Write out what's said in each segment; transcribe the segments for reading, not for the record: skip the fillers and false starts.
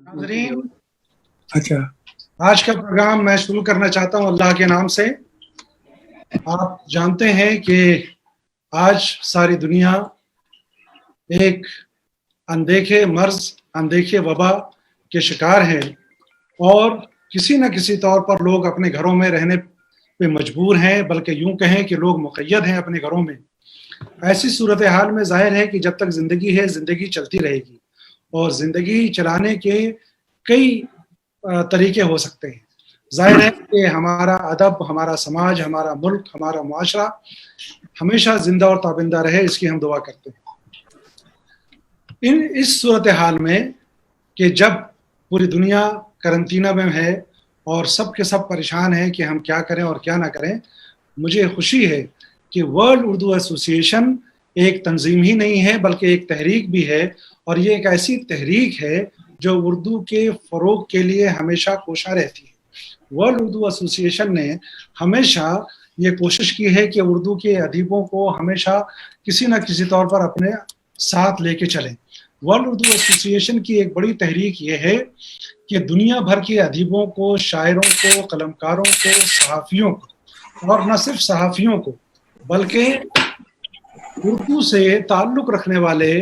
नाज़रीन, अच्छा, आज का प्रोग्राम मैं शुरू करना चाहता हूं अल्लाह के नाम से। आप जानते हैं कि आज सारी दुनिया एक अनदेखे मर्ज, अनदेखे वबा के शिकार है और किसी न किसी तौर पर लोग अपने घरों में रहने पे मजबूर हैं, बल्कि यूं कहें कि लोग मुक़य्यद हैं अपने घरों में। ऐसी सूरत हाल में ज़ाहिर है कि जब तक ज़िंदगी है, ज़िंदगी चलती रहेगी और ज़िंदगी चलाने के कई तरीके हो सकते हैं। ज़ाहिर है कि हमारा अदब, हमारा समाज, हमारा मुल्क, हमारा मुआशरा हमेशा ज़िंदा और ताबिंदा रहे, इसकी हम दुआ करते हैं। इस सूरत हाल में कि जब पूरी दुनिया करंतना में है और सब के सब परेशान हैं कि हम क्या करें और क्या ना करें, मुझे खुशी है कि वर्ल्ड उर्दू एसोसिएशन एक तंजीम ही नहीं है बल्कि एक तहरीक भी है, और ये एक ऐसी तहरीक है जो उर्दू के फ़रोग के लिए हमेशा कोशा रहती है। वर्ल्ड उर्दू एसोसिएशन ने हमेशा ये कोशिश की है कि उर्दू के अदीबों को हमेशा किसी न किसी तौर पर अपने साथ लेके चलें। वर्ल्ड उर्दू एसोसिएशन की एक बड़ी तहरीक ये है कि दुनिया भर के अदीबों को, शायरों को, कलमकारों को, सहाफ़ियों को, और न सिर्फ सहाफ़ियों को बल्कि उर्दू से ताल्लुक़ रखने वाले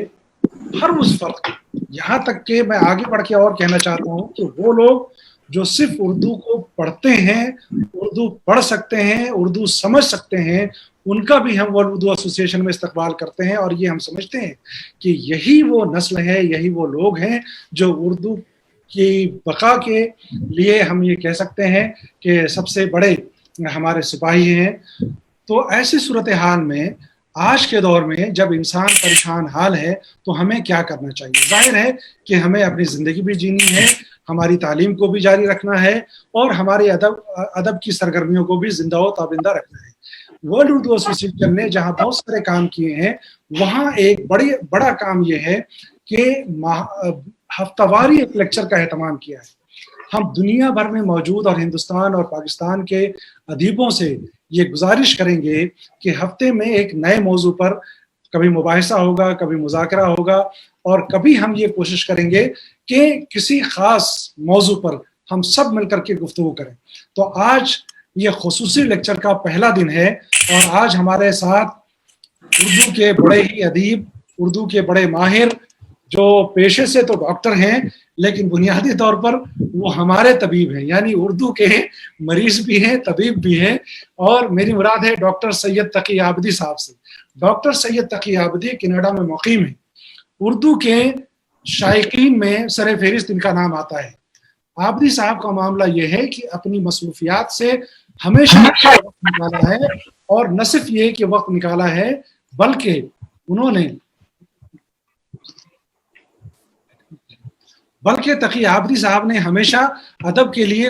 हर उस फ़र्द, यहाँ तक कि मैं आगे बढ़ के और कहना चाहता हूँ कि वो लोग जो सिर्फ उर्दू को पढ़ते हैं, उर्दू पढ़ सकते हैं, उर्दू समझ सकते हैं, उनका भी हम वर्ल्ड उर्दू एसोसिएशन में इस्तकबाल करते हैं। और ये हम समझते हैं कि यही वो नस्ल है, यही वो लोग हैं जो उर्दू की बका के लिए हम ये कह सकते हैं कि सबसे बड़े हमारे सिपाही हैं। तो ऐसी सूरत हाल में आज के दौर में जब इंसान परेशान हाल है तो हमें क्या करना चाहिए? जाहिर है कि हमें अपनी ज़िंदगी भी जीनी है, हमारी तालीम को भी जारी रखना है और हमारे अदब की सरगर्मियों को भी जिंदा व ताबिंदा रखना है। वर्ल्ड उर्दू एसोसिएशन ने जहाँ बहुत सारे काम किए हैं, वहाँ एक बड़ा काम ये है कि हफ्तावारी एक लेक्चर का एहतमाम किया है। हम दुनिया भर में मौजूद और हिंदुस्तान और पाकिस्तान के अदीबों से ये गुजारिश करेंगे कि हफ्ते में एक नए मौजू पर कभी मुबाहिसा होगा, कभी मुज़ाकरा होगा, और कभी हम ये कोशिश करेंगे कि किसी ख़ास मौजू पर हम सब मिलकर के गुफ्तगू करें। तो आज ये खुसूसी लेक्चर का पहला दिन है और आज हमारे साथ उर्दू के बड़े ही अदीब, उर्दू के बड़े माहिर, जो पेशे से तो डॉक्टर हैं लेकिन बुनियादी तौर पर वो हमारे तबीब हैं, यानी उर्दू के मरीज भी हैं, तबीब भी हैं। और मेरी मुराद है डॉक्टर सैयद तकी आबदी साहब से। डॉक्टर सैयद तकी आबदी कनाडा में मुकीम है। उर्दू के शायकीन में सर फहरिस्त इनका नाम आता है। आबदी साहब का मामला यह है कि अपनी मसरूफियात से हमेशा वक्त निकाला है, और न सिर्फ ये कि वक्त निकाला है बल्कि तकी आबदी साहब ने हमेशा अदब के लिए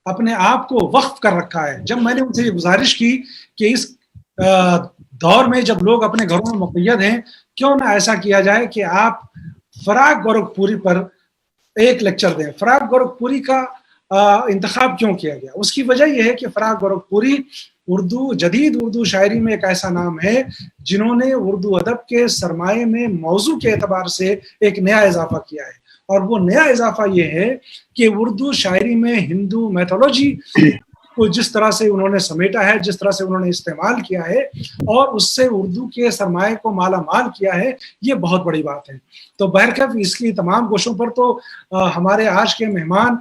अपने आप को वक्फ कर रखा है। जब मैंने उनसे ये गुजारिश की कि इस दौर में जब लोग अपने घरों में मुक़य्यद हैं, क्यों ना ऐसा किया जाए कि आप फराग गोरखपुरी पर एक लेक्चर दें। फराग गोरखपुरी का इंतखाब क्यों किया गया? उसकी वजह यह है कि फराग गोरखपुरी जदीद उर्दू शायरी में एक ऐसा नाम है जिन्होंने उर्दू अदब के सरमाए में मौजू के एतबार से एक नया इजाफा किया है, और वो नया इजाफा ये है कि उर्दू शायरी में हिंदू मैथोलॉजी को जिस तरह से उन्होंने समेटा है, जिस तरह से उन्होंने इस्तेमाल किया है और उससे उर्दू के सरमाए को माला माल किया है, ये बहुत बड़ी बात है। तो बहरकैफ इसकी तमाम गोशों पर तो हमारे आज के मेहमान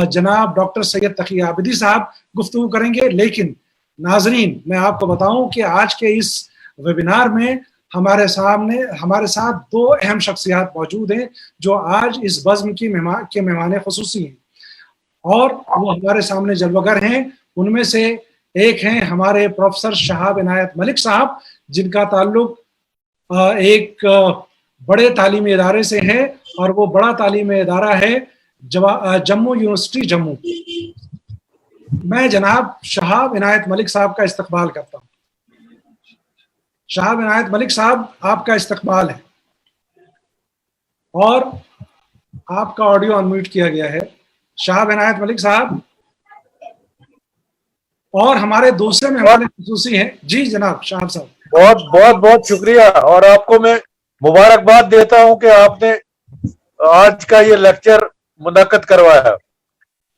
जनाब डॉक्टर सैयद तकी आबदी साहब गुफ्तगू करेंगे। लेकिन नाजरीन, मैं आपको बताऊं कि आज के इस वेबिनार में हमारे साथ दो अहम शख्सियात मौजूद हैं जो आज इस बज़्म की मेहमान खुसूसी हैं, और वो हमारे सामने जलवागर हैं। उनमें से एक हैं हमारे प्रोफेसर शहाब इनायत मलिक साहब, जिनका ताल्लुक एक बड़े तालीमी इदारे से है, और वो बड़ा तालीमी इदारा है जम्मू यूनिवर्सिटी जम्मू। मैं जनाब शहाब इनायत मलिक साहब का इस्तकबाल करता हूँ। शहाब इनायत मलिक साहब, आपका इस्तकबाल है, और आपका ऑडियो अनम्यूट किया गया है। शहाब इनायत मलिक साहब, और हमारे दूसरे मेहमान खुसूसी हैं। जी जनाब शहाब साहब, बहुत शुक्रिया, और आपको मैं मुबारकबाद देता हूं कि आपने आज का ये लेक्चर मुनक्कद करवाया।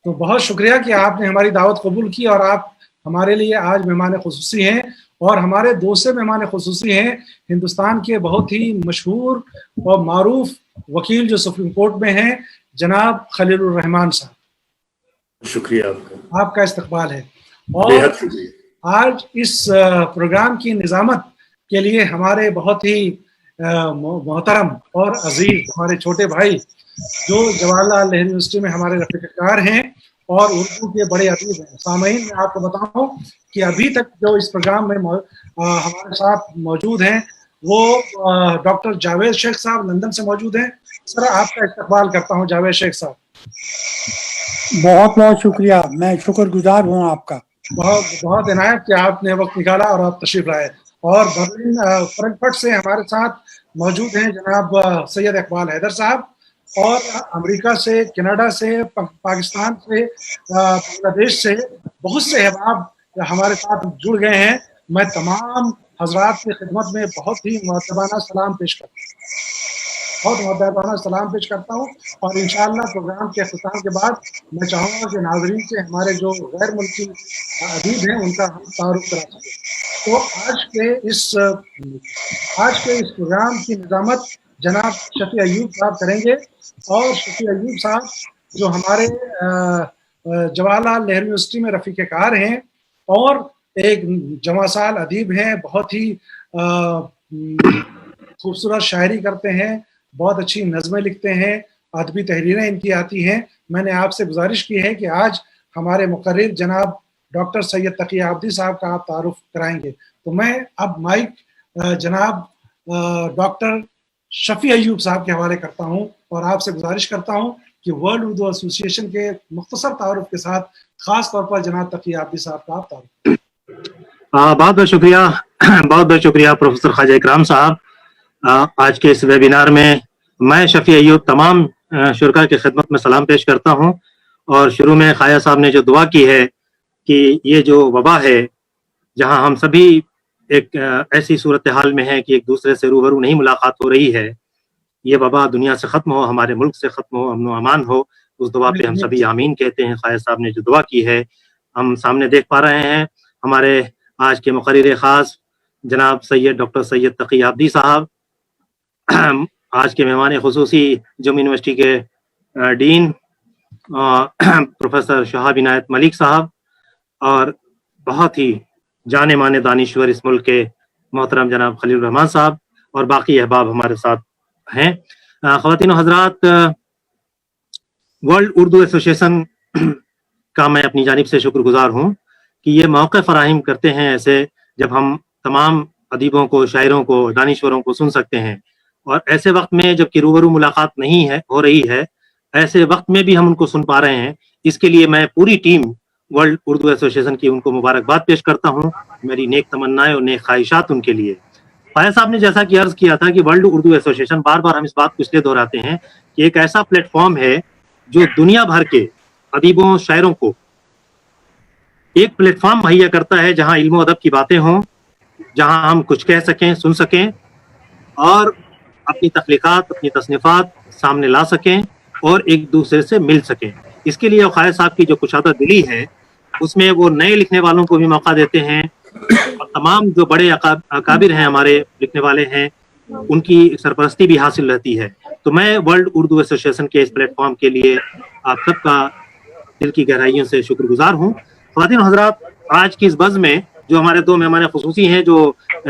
तो बहुत शुक्रिया कि आपने हमारी दावत कबूल की और आप हमारे लिए आज मेहमान खुसूसी हैं, और हमारे दूसरे मेहमान खुसूसी हैं हिंदुस्तान के बहुत ही मशहूर और मारूफ वकील जो सुप्रीम कोर्ट में हैं, जनाब खलीलुर रहमान साहब। शुक्रिया आपका, आपका इस्तकबाल है। बेहद और शुक्रिया। आज इस प्रोग्राम की निजामत के लिए हमारे बहुत ही मोहतरम और अजीज हमारे छोटे भाई जो जवाहरलाल नेहरू यूनिवर्सिटी में हमारे रफीकार हैं और उर्दू के बड़े अदीब हैं। सामईन, मैं आपको बताऊं कि अभी तक जो इस प्रोग्राम में हमारे साथ मौजूद हैं वो डॉक्टर जावेद शेख साहब लंदन से मौजूद हैं। सर, आपका इस्तकबाल करता हूं जावेद शेख साहब। बहुत बहुत शुक्रिया, मैं शुक्रगुजार हूँ आपका। बहुत बहुत इनायत कि आपने वक्त निकाला और आप तशरीफ लाए। और बर्लिन फ्रैंकफर्ट से हमारे साथ मौजूद हैं जनाब सैयद इकबाल हैदर साहब, और अमेरिका से, कनाडा से, पाकिस्तान से, बांग्लादेश से बहुत से अहबाब हमारे साथ जुड़ गए हैं। मैं तमाम हजरात की खिदमत में बहुत ही मुअद्दबाना सलाम पेश करता हूँ और इंशाअल्लाह प्रोग्राम के अख्तिताम के बाद मैं चाहूँगा कि नाज़रीन से हमारे जो गैर मुल्की अदीब हैं उनका हम तारुफ करा सकें। तो आज के इस प्रोग्राम की निज़ामत जनाब शफी अयूब साहब करेंगे, और शफी अयूब साहब जो हमारे जवाहरलाल नेहरू यूनिवर्सिटी में रफ़ीक़ कार हैं और एक जवासाल अदीब हैं, बहुत ही खूबसूरत शायरी करते हैं, बहुत अच्छी नज़में लिखते हैं, अदबी तहरीरें इनकी आती हैं। मैंने आपसे गुजारिश की है कि आज हमारे मुकर्रिर जनाब डॉक्टर सैयद तकी आबदी साहब का आप तारुफ कराएंगे। तो मैं अब माइक जनाब डॉक्टर शफी अयूब साहब के हवाले करता हूं और आपसे गुजारिश करता हूं कि वर्ल्ड उर्दू एसोसिएशन के मुख्तसर तारुफ के साथ खास तौर पर जनाब तकी आबदी साहब का आप तारुफ। बहुत बहुत शुक्रिया प्रोफेसर ख्वाजा इकराम साहब। आज के इस वेबिनार में मैं शफी अयूब तमाम शुरका की खिदमत में सलाम पेश करता हूं। और शुरू में ख्वाजा साहब ने जो दुआ की है कि ये जो वबा है, जहां हम सभी एक ऐसी सूरत हाल में है कि एक दूसरे से रूबरू नहीं मुलाकात हो रही है, ये वबा दुनिया से ख़त्म हो, हमारे मुल्क से ख़त्म हो, अमन व अमान हो, उस दुआ पे हम सभी आमीन कहते हैं। ख्वाजा साहब ने जो दुआ की है हम सामने देख पा रहे हैं। हमारे आज के मुकर्रिर ख़ास जनाब सैयद डॉक्टर सैयद तकी आबदी साहब, आज के मेहमान खुसूसी जम्मू यूनिवर्सिटी के डीन प्रोफेसर शहाब इनायत मलिक साहब, और बहुत ही जाने माने दानिश्वर इस मुल्क के मोहतरम जनाब खलील रहमान साहब, और बाकी अहबाब हमारे साथ हैं। ख़वातीन हज़रात, वर्ल्ड उर्दू एसोसिएशन का मैं अपनी जानिब से शुक्रगुजार हूँ कि ये मौक़े फ़राहिम करते हैं ऐसे, जब हम तमाम अदीबों को, शायरों को, दानिश्वरों को सुन सकते हैं। और ऐसे वक्त में जबकि रूबरू मुलाकात नहीं है हो रही है, ऐसे वक्त में भी हम उनको सुन पा रहे हैं। इसके लिए मैं पूरी टीम वर्ल्ड उर्दू एसोसिएशन की उनको मुबारकबाद पेश करता हूँ। मेरी नेक तमन्नाएं और नेक ख्वाहिशात उनके लिए। ख्वाजा साहब ने जैसा कि अर्ज किया था कि वर्ल्ड उर्दू एसोसिएशन, बार बार हम इस बात को इसलिए दोहराते हैं कि एक ऐसा प्लेटफॉर्म है जो दुनिया भर के अदीबों, शायरों को एक प्लेटफॉर्म मुहैया करता है जहाँ इल्म अदब की बातें हों, जहाँ हम कुछ कह सकें, सुन सकें और अपनी तख्लीकात, अपनी तसनीफात सामने ला सकें और एक दूसरे से मिल सकें। इसके लिए ख्वाजा साहब की जो कुशादा दिली है, उसमें वो नए लिखने वालों को भी मौका देते हैं, और तमाम जो बड़े अकाबिर हैं, हमारे लिखने वाले हैं, उनकी सरपरस्ती भी हासिल रहती है। तो मैं वर्ल्ड उर्दू एसोसिएशन के इस प्लेटफॉर्म के लिए आप सबका दिल की गहराइयों से शुक्रगुजार हूँ। ख्वातीन हज़रात, आज की इस बज़ में जो हमारे दो मेहमान खुसूसी हैं,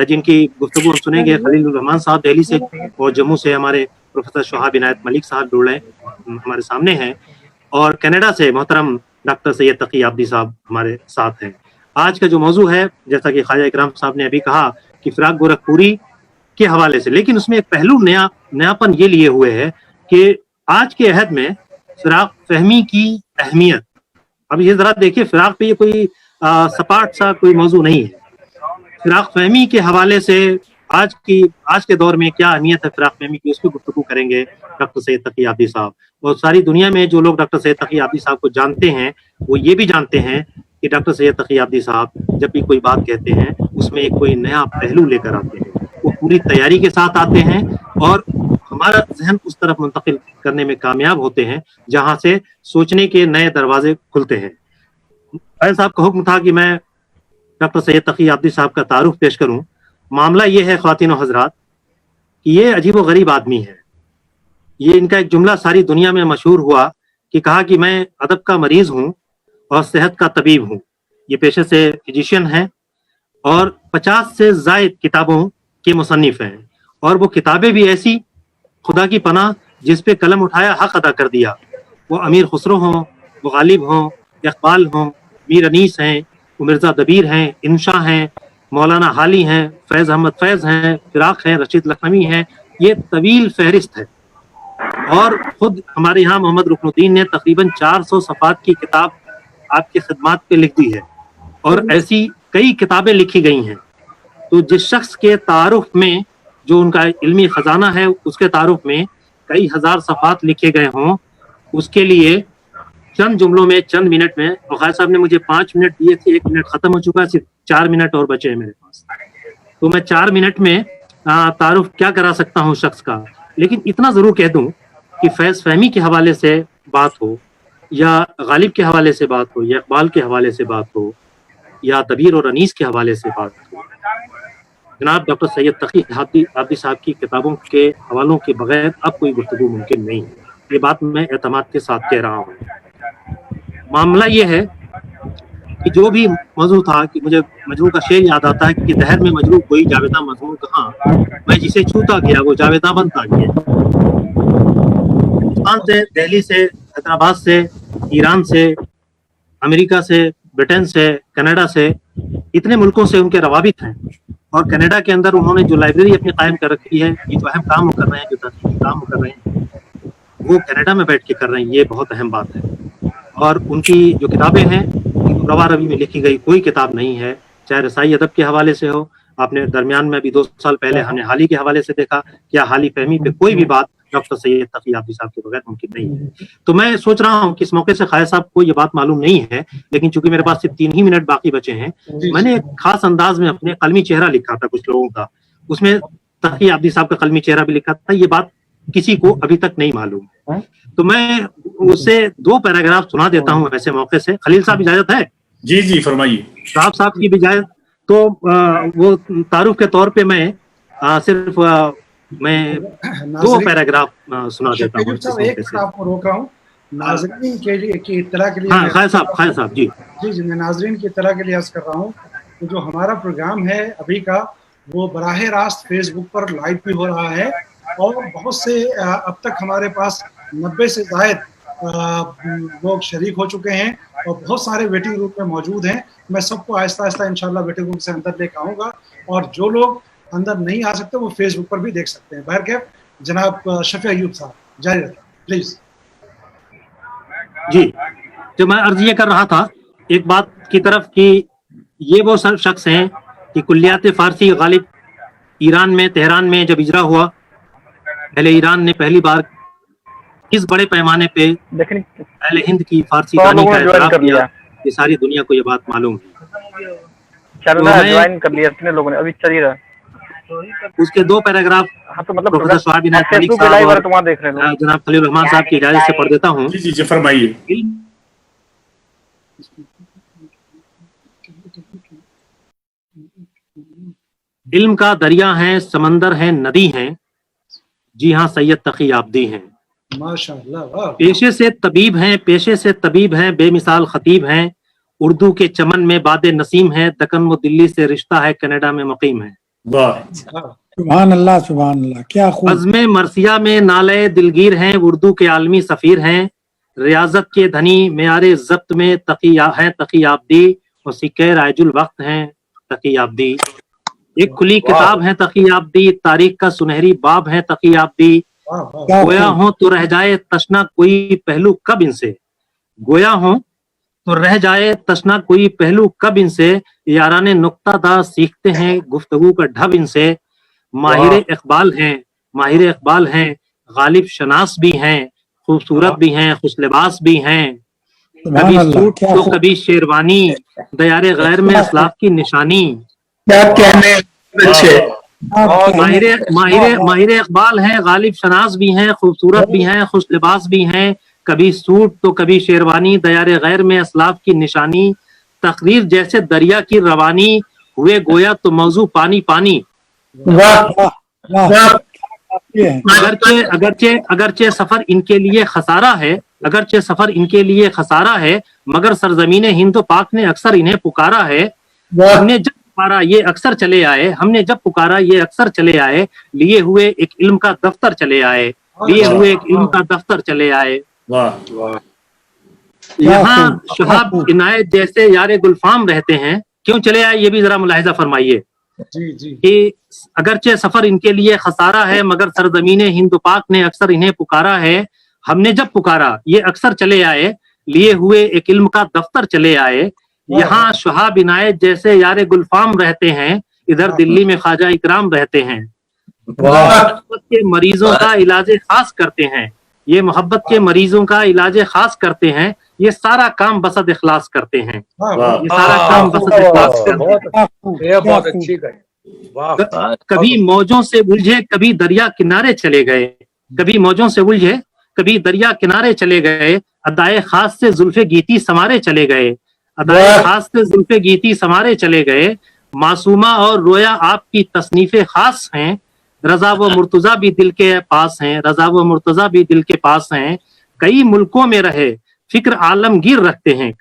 जिनकी गुफ्तगू हम सुनेंगे, खलील रहमान साहब दिल्ली से और जम्मू से हमारे प्रोफेसर शहाब इनायत मलिक साहब जुड़े हमारे सामने हैं, और कनाडा से मोहतरम डॉक्टर सैयद तकी आबदी साहब हमारे साथ हैं। आज का जो मौजू है, जैसा कि ख्वाजा इकराम साहब ने अभी कहा, कि फिराक गोरखपुरी के हवाले से, लेकिन उसमें एक पहलू नयापन ये लिए हुए है कि आज के अहद में फिराक फहमी की अहमियत। अब ये जरा देखिए, फिराक पे ये कोई सपाट सा कोई मौजू नहीं है। फिराक फहमी के हवाले से आज के दौर में क्या अहमियत है फिराक फहमी की, उस पर गुफ्तगू करेंगे डॉक्टर सैयद तकी आबदी साहब। और सारी दुनिया में जो लोग डॉक्टर सैयद तकी आबदी साहब को जानते हैं, वो ये भी जानते हैं कि डॉक्टर सैयद तकी आबदी साहब जब भी कोई बात कहते हैं, उसमें एक कोई नया पहलू लेकर आते हैं। वो पूरी तैयारी के साथ आते हैं और हमारा जहन उस तरफ मुंतकिल کرنے میں کامیاب ہوتے ہیں جہاں سے سوچنے کے نئے دروازے کھلتے ہیں۔ فیض صاحب کا حکم تھا کہ میں ڈاکٹر سید تقی آبدی صاحب کا تعارف پیش کروں۔ معاملہ یہ ہے خواتین و حضرات کہ یہ عجیب و غریب آدمی ہے۔ یہ ان کا ایک جملہ ساری دنیا میں مشہور ہوا کہ کہا کہ میں ادب کا مریض ہوں اور صحت کا طبیب ہوں۔ یہ پیشے سے فزیشین ہیں اور 50 سے زائد کتابوں کے مصنف ہیں، اور وہ کتابیں بھی ایسی خدا کی پناہ جس پہ قلم اٹھایا حق ادا کر دیا۔ وہ امیر خسرو ہوں، وہ غالب ہوں، اقبال ہوں، میر انیس ہیں، وہ مرزا دبیر ہیں، انشا ہیں، مولانا حالی ہیں، فیض احمد فیض ہیں، فراق ہیں، رشید لکھنوی ہیں۔ یہ طویل فہرست ہے، اور خود ہمارے یہاں محمد رکن الدین نے تقریباً 400 صفحات کی کتاب آپ کی خدمات پہ لکھ دی ہے، اور ایسی کئی کتابیں لکھی گئی ہیں۔ تو جس شخص کے تعارف میں جو ان کا علمی خزانہ ہے، اس کے تعارف میں کئی ہزار صفحات لکھے گئے ہوں، اس کے لیے چند جملوں میں، چند منٹ میں، وقائد صاحب نے مجھے 5 منٹ دیے تھے، 1 منٹ ختم ہو چکا ہے، صرف 4 منٹ اور بچے ہیں میرے پاس، تو میں 4 منٹ میں تعارف کیا کرا سکتا ہوں شخص کا۔ لیکن اتنا ضرور کہہ دوں کہ فیض فہمی کے حوالے سے بات ہو، یا غالب کے حوالے سے بات ہو، یا اقبال کے حوالے سے بات ہو، یا دبیر اور انیس کے حوالے سے بات ہو، جناب ڈاکٹر سید تقی آبدی صاحب کی کتابوں کے حوالوں کے بغیر اب کوئی گفتگو ممکن نہیں ہے۔ یہ بات میں اعتماد کے ساتھ کہہ رہا ہوں۔ معاملہ یہ ہے کہ جو بھی موضوع تھا، کہ مجھے مجروح کا شعر یاد آتا ہے کہ دہر میں مجروح کوئی جاویداں مضمون کہاں، میں جسے چھوتا گیا وہ جاویداں بنتا گیا۔ ہندوستان سے، دہلی سے، حیدرآباد سے، ایران سے، امریکہ سے، برٹن سے، کینیڈا سے، اتنے ملکوں سے ان کے روابط ہیں، اور کینیڈا کے اندر انہوں نے جو لائبریری اپنی قائم کر رکھی ہے، یہ جو اہم کام کر رہے ہیں، جو تحقیقی کام کر رہے ہیں، وہ کینیڈا میں بیٹھ کے کر رہے ہیں، یہ بہت اہم بات ہے۔ اور ان کی جو کتابیں ہیں، روا روی میں لکھی گئی کوئی کتاب نہیں ہے، چاہے رسائی ادب کے حوالے سے ہو۔ آپ نے درمیان میں ابھی 2 سال پہلے ہم نے حالی کے حوالے سے دیکھا، کیا حالی فہمی پہ کوئی بھی بات ڈاکٹر سید تقی آبدی صاحب کے بغیر ممکن نہیں ہے۔ تو میں سوچ رہا ہوں کہ اس موقع سے خالد صاحب کو یہ بات معلوم نہیں ہے، لیکن چونکہ میرے پاس صرف 3 ہی منٹ باقی بچے ہیں، میں نے ایک خاص انداز میں اپنے قلمی چہرہ لکھا تھا کچھ لوگوں کا، اس میں تقی آبدی صاحب کا قلمی چہرہ بھی لکھا تھا۔ یہ بات کسی کو ابھی تک نہیں معلوم ہے، تو میں اسے 2 پیراگراف سنا دیتا ہوں ایسے موقع سے۔ خلیل صاحب اجازت ہے؟ جی جی فرمائیے۔ صاحب کی اجازت تو وہ تعارف کے طور پہ میں صرف میں 2 پیراگراف سنا دیتا ہوں۔ ایک آپ کو روک رہا ہوں، ناظرین کی اطلاع کے لیے، خالد صاحب جی جی میں ناظرین کی اطلاع کے لیے عرض کر رہا ہوں کہ جو ہمارا پروگرام ہے ابھی کا، وہ براہ راست فیس بک پر لائیو بھی ہو رہا ہے، اور بہت سے اب تک ہمارے پاس 90 سے زائد لوگ شریک ہو چکے ہیں، اور بہت سارے ویٹنگ روم میں موجود ہیں۔ میں سب کو آہستہ آہستہ انشاءاللہ ویٹنگ روم سے اندر لے کے آؤں گا، اور جو لوگ اندر نہیں آ سکتے وہ فیس بک پر بھی دیکھ سکتے ہیں۔ بہرکیف جناب شفیع ایوب صاحب جاری رکھیں پلیز۔ جی، جو میں عرض یہ کر رہا تھا ایک بات کی طرف کہ یہ وہ شخص ہیں کہ کلیات فارسی غالب ایران میں، تہران میں جب اجرا ہوا، اہل ایران نے پہلی بار اس بڑے پیمانے پہ اہل ہند کی فارسی دانی کا اعتراف کیا، یہ ساری دنیا کو یہ بات معلوم ہے۔ اس کے 2 پیراگراف پروفیسر صاحب عنایت ملک صاحب اور جناب خلیل الرحمان صاحب کی اجازت سے پڑھ دیتا ہوں۔ جی جی فرمائیے۔ علم کا دریا ہے، سمندر ہے، ندی ہیں، جی ہاں سید تقی آبدی ہیں۔ ماشاءاللہ۔ پیشے سے طبیب ہیں، پیشے سے طبیب ہیں، بے مثال خطیب ہیں، اردو کے چمن میں باد نسیم ہے، دکن و دلی سے رشتہ ہے، کینیڈا میں مقیم ہے۔ سبحان اللہ سبحان اللہ، کیا خوب۔ عزم مرثیہ میں نالے دلگیر ہیں، اردو کے عالمی سفیر ہیں، ریاضت کے دھنی معیار ضبط میں تقی ہیں تقی آبدی، اور سکہ رائج الوقت ہیں تقی آبدی۔ ایک کھلی کتاب ہے تقی آبدی، تاریخ کا سنہری باب ہے تقی آبدی، گویا ہوں تو رہ جائے تشنا کوئی پہلو کب ان سے، گویا ہوں تو رہ جائے تشنا کوئی پہلو کب ان سے، یاران نقطہ دا سیکھتے ہیں گفتگو کا ڈھب ان سے، ماہر اقبال ہیں، ماہر اقبال ہیں، غالب شناس بھی ہیں، خوبصورت بھی ہیں، خوش لباس بھی ہیں، کبھی سوٹ تو کبھی شیروانی، دیار غیر میں اسلاف کی نشانی، ماہر اقبال ہیں، غالب شناس بھی ہیں، خوبصورت بھی ہیں، خوش لباس بھی ہیں، کبھی سوٹ تو کبھی شیروانی، دیار غیر میں اسلاف کی نشانی، تقریر جیسے دریا کی روانی، ہوئے گویا تو موضوع پانی پانی۔ اگرچہ سفر ان کے لیے خسارہ ہے، مگر سرزمین ہند و پاک نے اکثر انہیں پکارا ہے۔ ہم نے جب پکارا یہ اکثر چلے آئے، لیے ہوئے ایک علم کا دفتر چلے آئے، یہاں شہاب عنایت جیسے یار گلفام رہتے ہیں۔ کیوں چلے آئے یہ بھی ذرا ملاحظہ فرمائیے کہ اگرچہ سفر ان کے لیے خسارہ ہے، مگر سرزمین ہند و پاک نے اکثر انہیں پکارا ہے۔ ہم نے جب پکارا یہ اکثر چلے آئے، لیے ہوئے ایک علم کا دفتر چلے آئے، یہاں شہاب عنایت جیسے یار گلفام رہتے ہیں، ادھر دلی میں خواجہ اکرام رہتے ہیں۔ محبت کے مریضوں کا علاج خاص کرتے ہیں، یہ سارا کام بسط اخلاص کرتے ہیں، کبھی موجوں سے الجھے کبھی دریا کنارے چلے گئے، ادائے خاص سے زلف گیتی سمارے چلے گئے، معصومہ اور رویا آپ کی تصنیف خاص ہیں، رضا و مرتضیٰ بھی دل کے پاس ہیں، کئی ملکوں میں رہے فکر عالمگیر رکھتے ہیں،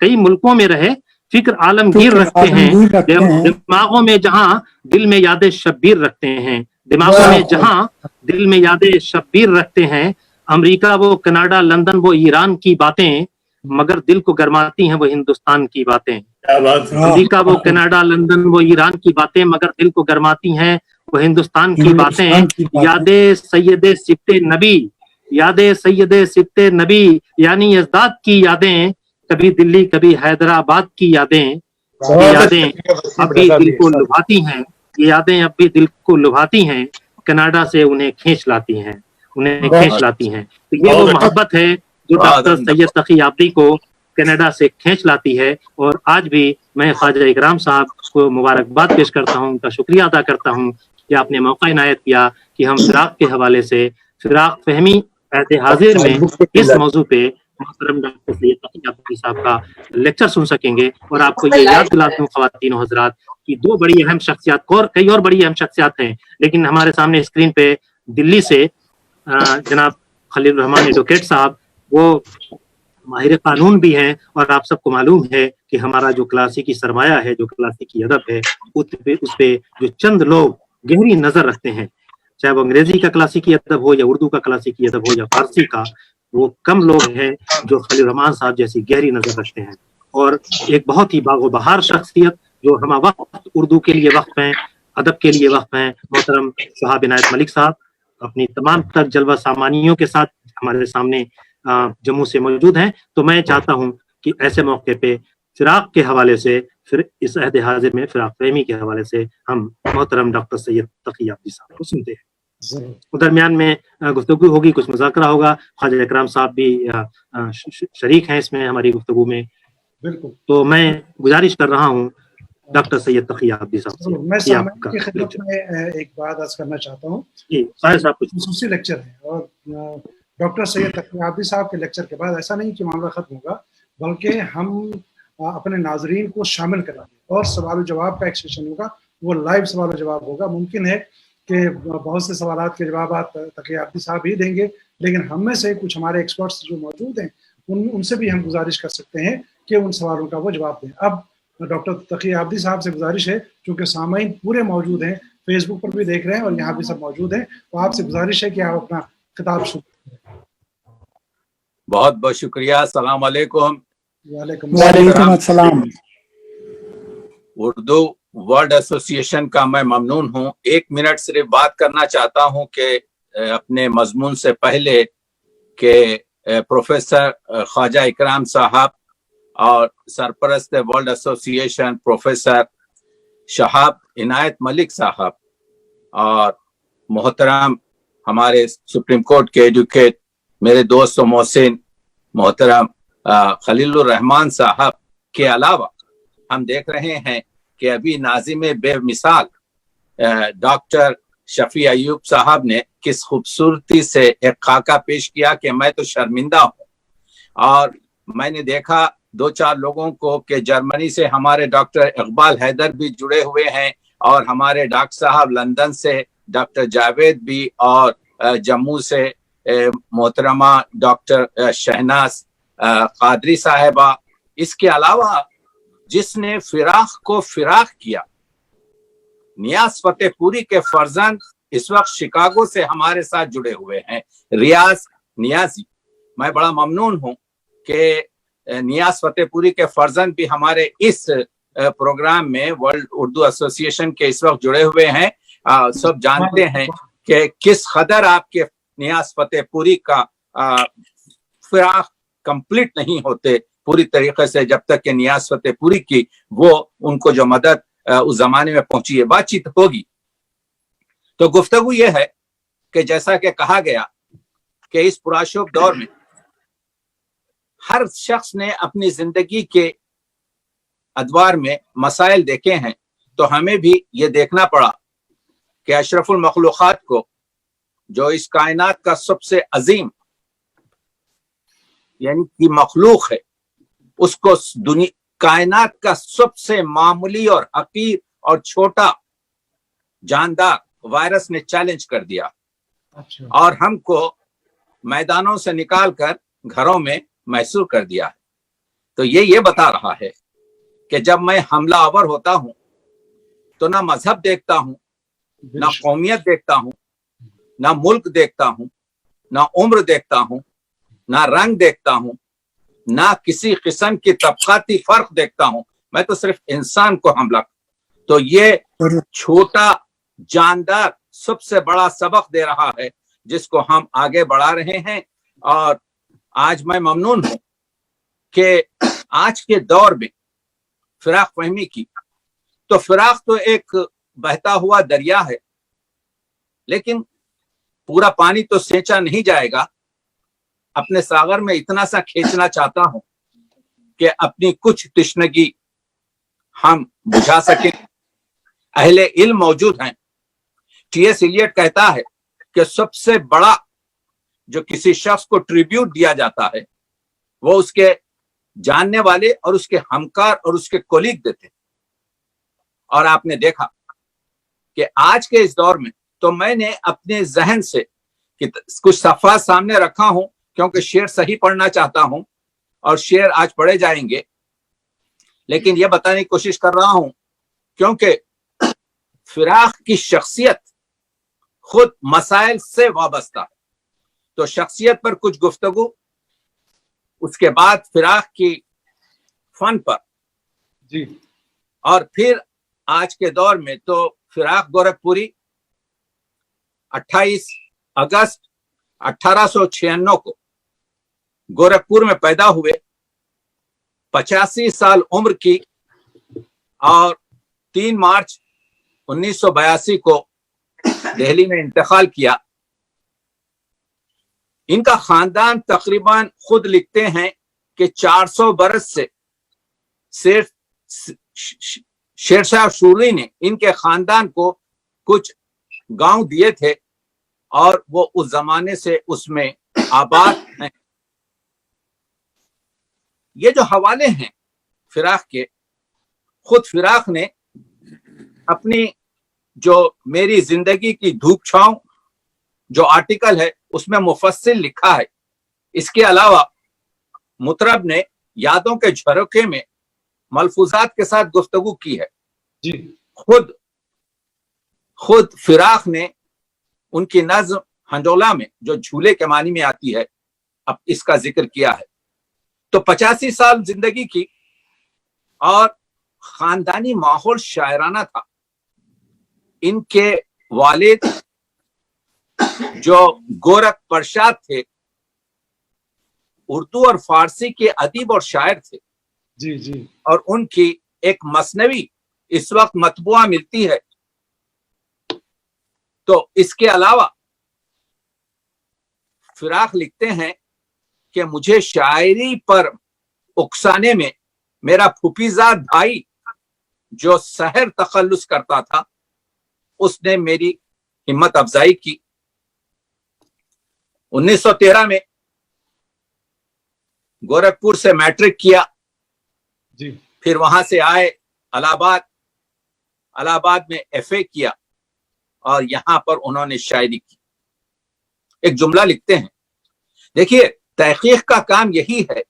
دماغوں میں جہاں دل میں یاد شبیر رکھتے ہیں، امریکہ وہ کینیڈا لندن وہ ایران کی باتیں، مگر دل کو گرماتی ہیں وہ ہندوستان کی باتیں۔ امریکہ وہ کینیڈا لندن وہ ایران کی باتیں، مگر دل کو گرماتی ہیں وہ ہندوستان کی باتیں۔ یاد سید سبت نبی یعنی ازداد کی یادیں، کبھی دلی کبھی حیدرآباد کی یادیں، اب بھی دل کو لبھاتی ہیں، کینیڈا سے انہیں کھینچ لاتی ہیں۔ تو یہ وہ محبت ہے جو ڈاکٹر سید تقی عابدی کو کینیڈا سے کھینچ لاتی ہے، اور آج بھی میں خواجہ اکرام صاحب کو مبارکباد پیش کرتا ہوں، ان کا شکریہ ادا کرتا ہوں کہ آپ نے موقع عنایت کیا کہ ہم فراق کے حوالے سے فراق فہمی عہد حاضر میں اس موضوع پہ محترم ڈاکٹر سید تقی عابدی صاحب کا لیکچر سن سکیں گے۔ اور آپ کو یہ یاد دلاتا ہوں خواتین و حضرات کی دو بڑی اہم شخصیات، کئی اور بڑی اہم شخصیات ہیں، لیکن ہمارے سامنے اسکرین پہ دلی سے جناب خلیل الرحمان ایڈوکیٹ صاحب، وہ ماہر قانون بھی ہیں، اور آپ سب کو معلوم ہے کہ ہمارا جو کلاسیکی سرمایہ ہے، جو کلاسیکی ادب ہے، اس پہ جو چند لوگ گہری نظر رکھتے ہیں، چاہے وہ انگریزی کا کلاسیکی ادب ہو یا اردو کا کلاسیکی ادب ہو یا فارسی کا، وہ کم لوگ ہیں جو خلیل الرحمان صاحب جیسی گہری نظر رکھتے ہیں۔ اور ایک بہت ہی باغ و بہار شخصیت جو ہمہ وقت اردو کے لیے وقف ہیں، ادب کے لیے وقف ہیں، محترم شہاب عنایت ملک صاحب اپنی تمام تر جلوہ سامانیوں کے ساتھ ہمارے سامنے جموں سے موجود ہیں۔ تو میں چاہتا ہوں کہ ایسے موقع پہ فراق کے حوالے سے، پھر اس عہد حاضر میں فراق فہمی کے حوالے سے ہم محترم ڈاکٹر سید تقی عابدی صاحب کو سنتے ہیں۔ درمیان میں گفتگو ہوگی، کچھ مذاکرہ ہوگا، خواجہ اکرام صاحب بھی شریک ہیں اس میں ہماری گفتگو میں۔ بالکل، تو میں گزارش کر رہا ہوں ڈاکٹر سید تقی عابدی صاحب سے۔ میں سامعین کی خدمت میں ایک بات عرض کرنا چاہتا ہوں۔ جی طاہر صاحب، کچھ خصوصی لیکچر ہے، اور ڈاکٹر سید تقی عابدی صاحب کے لیکچر کے بعد ایسا نہیں کہ معاملہ ختم ہوگا، بلکہ ہم اپنے ناظرین کو شامل کریں گے، اور سوال و جواب کا ایک سیشن ہوگا، وہ لائیو سوال و جواب ہوگا۔ ممکن ہے کہ بہت سے سوالات کے جوابات تقی عابدی صاحب ہی دیں گے، لیکن ہم میں سے کچھ ہمارے ایکسپرٹس جو موجود ہیں ان سے بھی ہم گزارش کر سکتے ہیں کہ ان سوالوں کا وہ جواب دیں۔ اب ڈاکٹر تقی عابدی صاحب سے گزارش ہے، چونکہ سامعین پورے موجود ہیں، فیس بک پر بھی دیکھ رہے ہیں اور یہاں بھی سب موجود ہیں، تو آپ سے گزارش ہے کہ آپ اپنا خطاب شروع کریں۔ بہت بہت شکریہ، السلام علیکم۔ وعلیکم السلام۔ اردو ورلڈ ایسوسی ایشن کا میں ممنون ہوں۔ 1 منٹ صرف بات کرنا چاہتا ہوں کہ اپنے مضمون سے پہلے کہ پروفیسر خواجہ اکرام صاحب اور سرپرست ورلڈ ایسوسی ایشن پروفیسر شہاب عنایت ملک صاحب اور محترم ہمارے سپریم کورٹ کے ایڈوکیٹ میرے دوست و محسن محترم خلیل الرحمان صاحب کے علاوہ ہم دیکھ رہے ہیں کہ ابھی ناظم بے مثال ڈاکٹر शफी अयूब साहब ने किस खूबसूरती से एक खाका पेश किया कि मैं तो शर्मिंदा हूँ। और मैंने देखा 2-4 लोगों को कि जर्मनी से हमारे डॉक्टर इकबाल हैदर भी जुड़े हुए हैं, और हमारे डॉक्टर साहब लंदन से डॉक्टर जावेद भी, और जम्मू से मोहतरमा डॉक्टर शहनाज कादरी साहिबा। इसके अलावा जिसने फिराक को फिराक किया, नियाज फतेहपुरी के फर्जंद इस वक्त शिकागो से हमारे साथ जुड़े हुए हैं, रियाज नियाजी। मैं बड़ा ममनून हूं कि नियाज फतेहपुरी के फर्जंद भी हमारे इस प्रोग्राम में वर्ल्ड उर्दू एसोसिएशन के इस वक्त जुड़े हुए हैं। सब जानते हैं कि किस कदर आपके नियाज फतेहपुरी का फिराक कंप्लीट नहीं होते पूरी तरीके से जब तक कि नियाज फतेहपुरी की वो उनको जो मदद उस जमाने में पहुंची है। बातचीत होगी तो गुफ्तगू ये है कि जैसा कि कहा गया कि इस पुराशोक दौर में हर शख्स ने अपनी जिंदगी के अदवार में मसाइल देखे हैं, तो हमें भी ये देखना पड़ा कि अशरफुल मखलूकात को, जो इस कायनात का सबसे अजीम यानी कि मखलूक है, उसको दुनिया कायनात का सबसे मामूली और हकीर और छोटा जानदार वायरस ने चैलेंज कर दिया। अच्छा। और और हमको मैदानों से निकालकर घरों में महसूर कर दिया है। तो ये बता रहा है कि जब मैं हमला आवर होता हूं तो ना मजहब देखता हूं, ना कौमियत देखता हूं, ना मुल्क देखता हूं, ना उम्र देखता हूं, ना रंग देखता हूं, ना किसी किस्म की तबकाती फर्क देखता हूं। मैं तो सिर्फ इंसान को हमला। तो ये छोटा जानदार सबसे बड़ा सबक दे रहा है जिसको हम आगे बढ़ा रहे हैं। और आज मैं ममनून हूं कि आज के दौर में फिराक फहमी की, तो फिराक तो एक बहता हुआ दरिया है, लेकिन पूरा पानी तो सींचा नहीं जाएगा। अपने सागर में इतना सा खींचना चाहता हूं कि अपनी कुछ तिश्नगी हम बुझा सकें। अहले इल्म मौजूद हैं। टी.एस. इलियट कहता है कि सबसे बड़ा जो किसी शख्स को ट्रिब्यूट दिया जाता है वो उसके जानने वाले और उसके हमकार और उसके कोलीग देते हैं। और आपने देखा कि आज के इस दौर में तो मैंने अपने जहन से कुछ सफ़ा सामने रखा हूं क्योंकि शेर सही पढ़ना चाहता हूं और शेर आज पढ़े जाएंगे, लेकिन यह बताने की कोशिश कर रहा हूं क्योंकि फिराक की शख्सियत खुद मसाइल से वाबस्ता है। तो शख्सियत पर कुछ गुफ्तगू, उसके बाद फिराक की फन पर जी, और फिर आज के दौर में तो फिराक गोरखपुरी 28 अगस्त 1896 को गोरखपुर में पैदा हुए, 85 साल उम्र की, और 3 मार्च 1982 को दिल्ली में इंतकाल किया। इनका खानदान तकरीबन खुद लिखते हैं कि 400 बरस से सिर्फ शेरशाह सूरी ने इनके खानदान को कुछ गांव दिए थे और वो उस जमाने से उसमें आबाद हैं। ये जो हवाले हैं फिराक के, खुद फिराक ने अपनी जो मेरी जिंदगी की धूप छांव जो आर्टिकल है उसमें मुफस्सिल लिखा है। इसके अलावा मुतरब ने यादों के झरोखे में मलफूजात के साथ गुफ्तगू की है। जी, खुद फिराक ने उनकी नज्म हंडोला में जो झूले के मानी में आती है, अब इसका जिक्र किया है। तो 85 साल जिंदगी की और खानदानी माहौल शायराना था। इनके वालिद जो गोरख प्रसाद थे, उर्दू और फारसी के अदीब और शायर थे। जी जी, और उनकी एक मसनवी इस वक्त मतबुआ मिलती है। तो इसके अलावा फिराक लिखते हैं कि मुझे शायरी पर उकसाने में मेरा फुफीजाद भाई जो सहर तखल्लुस करता था, उसने मेरी हिम्मत अफजाई की। 1913 में गोरखपुर से मैट्रिक किया, जी फिर वहां से आए इलाहाबाद में एफए किया और यहां पर उन्होंने शायरी की। एक जुमला लिखते हैं, देखिए तहकीक का काम यही है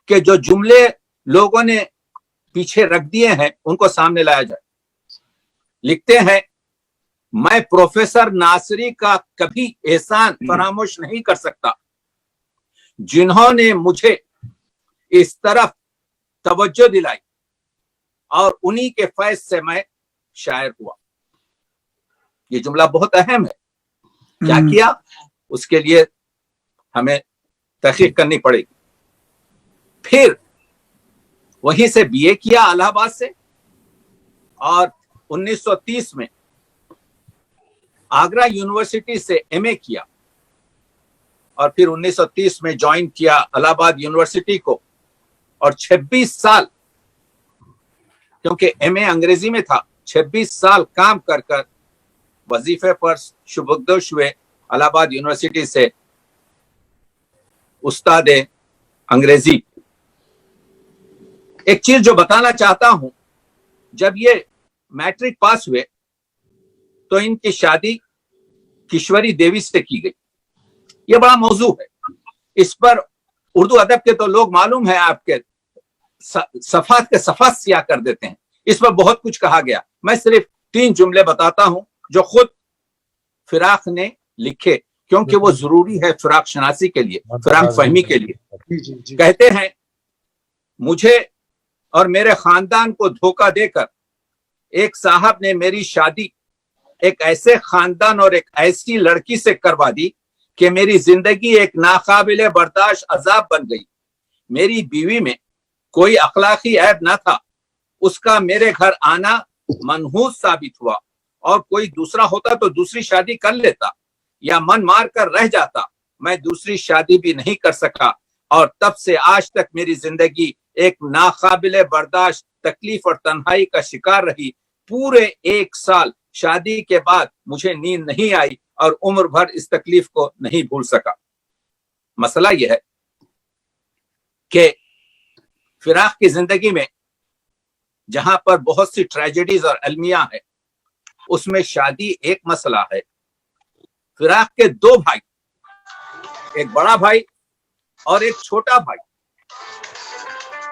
कि जो जुमले लोगों ने पीछे रख दिए हैं उनको सामने लाया जाए। लिखते हैं, मैं प्रोफेसर नासरी का कभी एहसान फरामोश नहीं कर सकता, जिन्होंने मुझे इस तरफ तवज्जो दिलाई और उन्हीं के फैज से मैं शायर हुआ। ये जुमला बहुत अहम है। क्या किया, उसके लिए हमें तहकीक करनी पड़ेगी। फिर वहीं से बीए किया इलाहाबाद से और 1930 में आगरा यूनिवर्सिटी से एमए किया और फिर 1930 में ज्वाइन किया इलाहाबाद यूनिवर्सिटी को और 26 साल, क्योंकि एमए अंग्रेजी में था, 26 साल काम कर कर वजीफे पर शुभगदोश हुए इलाहाबाद यूनिवर्सिटी से उस्ताद अंग्रेजी। एक चीज जो बताना चाहता हूं, जब ये मैट्रिक पास हुए तो इनकी शादी किश्वरी देवी से की गई। ये बड़ा मौजू है, इस पर उर्दू अदब के तो लोग मालूम है आपके सफात के सफात सिया कर देते हैं। इस पर बहुत कुछ कहा गया, मैं सिर्फ 3 जुमले बताता हूं जो खुद फिराक ने लिखे, क्योंकि वो जरूरी है फिराक शनासी के लिए, फिराक फहमी के लिए। कहते हैं, मुझे और मेरे खानदान को धोखा देकर एक साहब ने मेरी शादी एक ऐसे खानदान और एक ऐसी लड़की से करवा दी कि मेरी जिंदगी एक नाकाबिले बर्दाश्त अजाब बन गई। मेरी बीवी में कोई अखलाकी ऐब न था, उसका मेरे घर आना मनहूस साबित हुआ और कोई दूसरा होता तो दूसरी शादी कर लेता या मन मार कर रह जाता। मैं दूसरी शादी भी नहीं कर सका और तब से आज तक मेरी जिंदगी एक नाकाबिले बर्दाश्त तकलीफ और तन्हाई का शिकार रही। पूरे 1 साल शादी के बाद मुझे नींद नहीं आई और उम्र भर इस तकलीफ को नहीं भूल सका। मसला यह है कि फिराक की जिंदगी में जहां पर बहुत सी ट्रेजेडीज और अलमिया है, उसमें शादी एक मसला है। फिराक के 2 भाई, एक बड़ा भाई और एक छोटा भाई,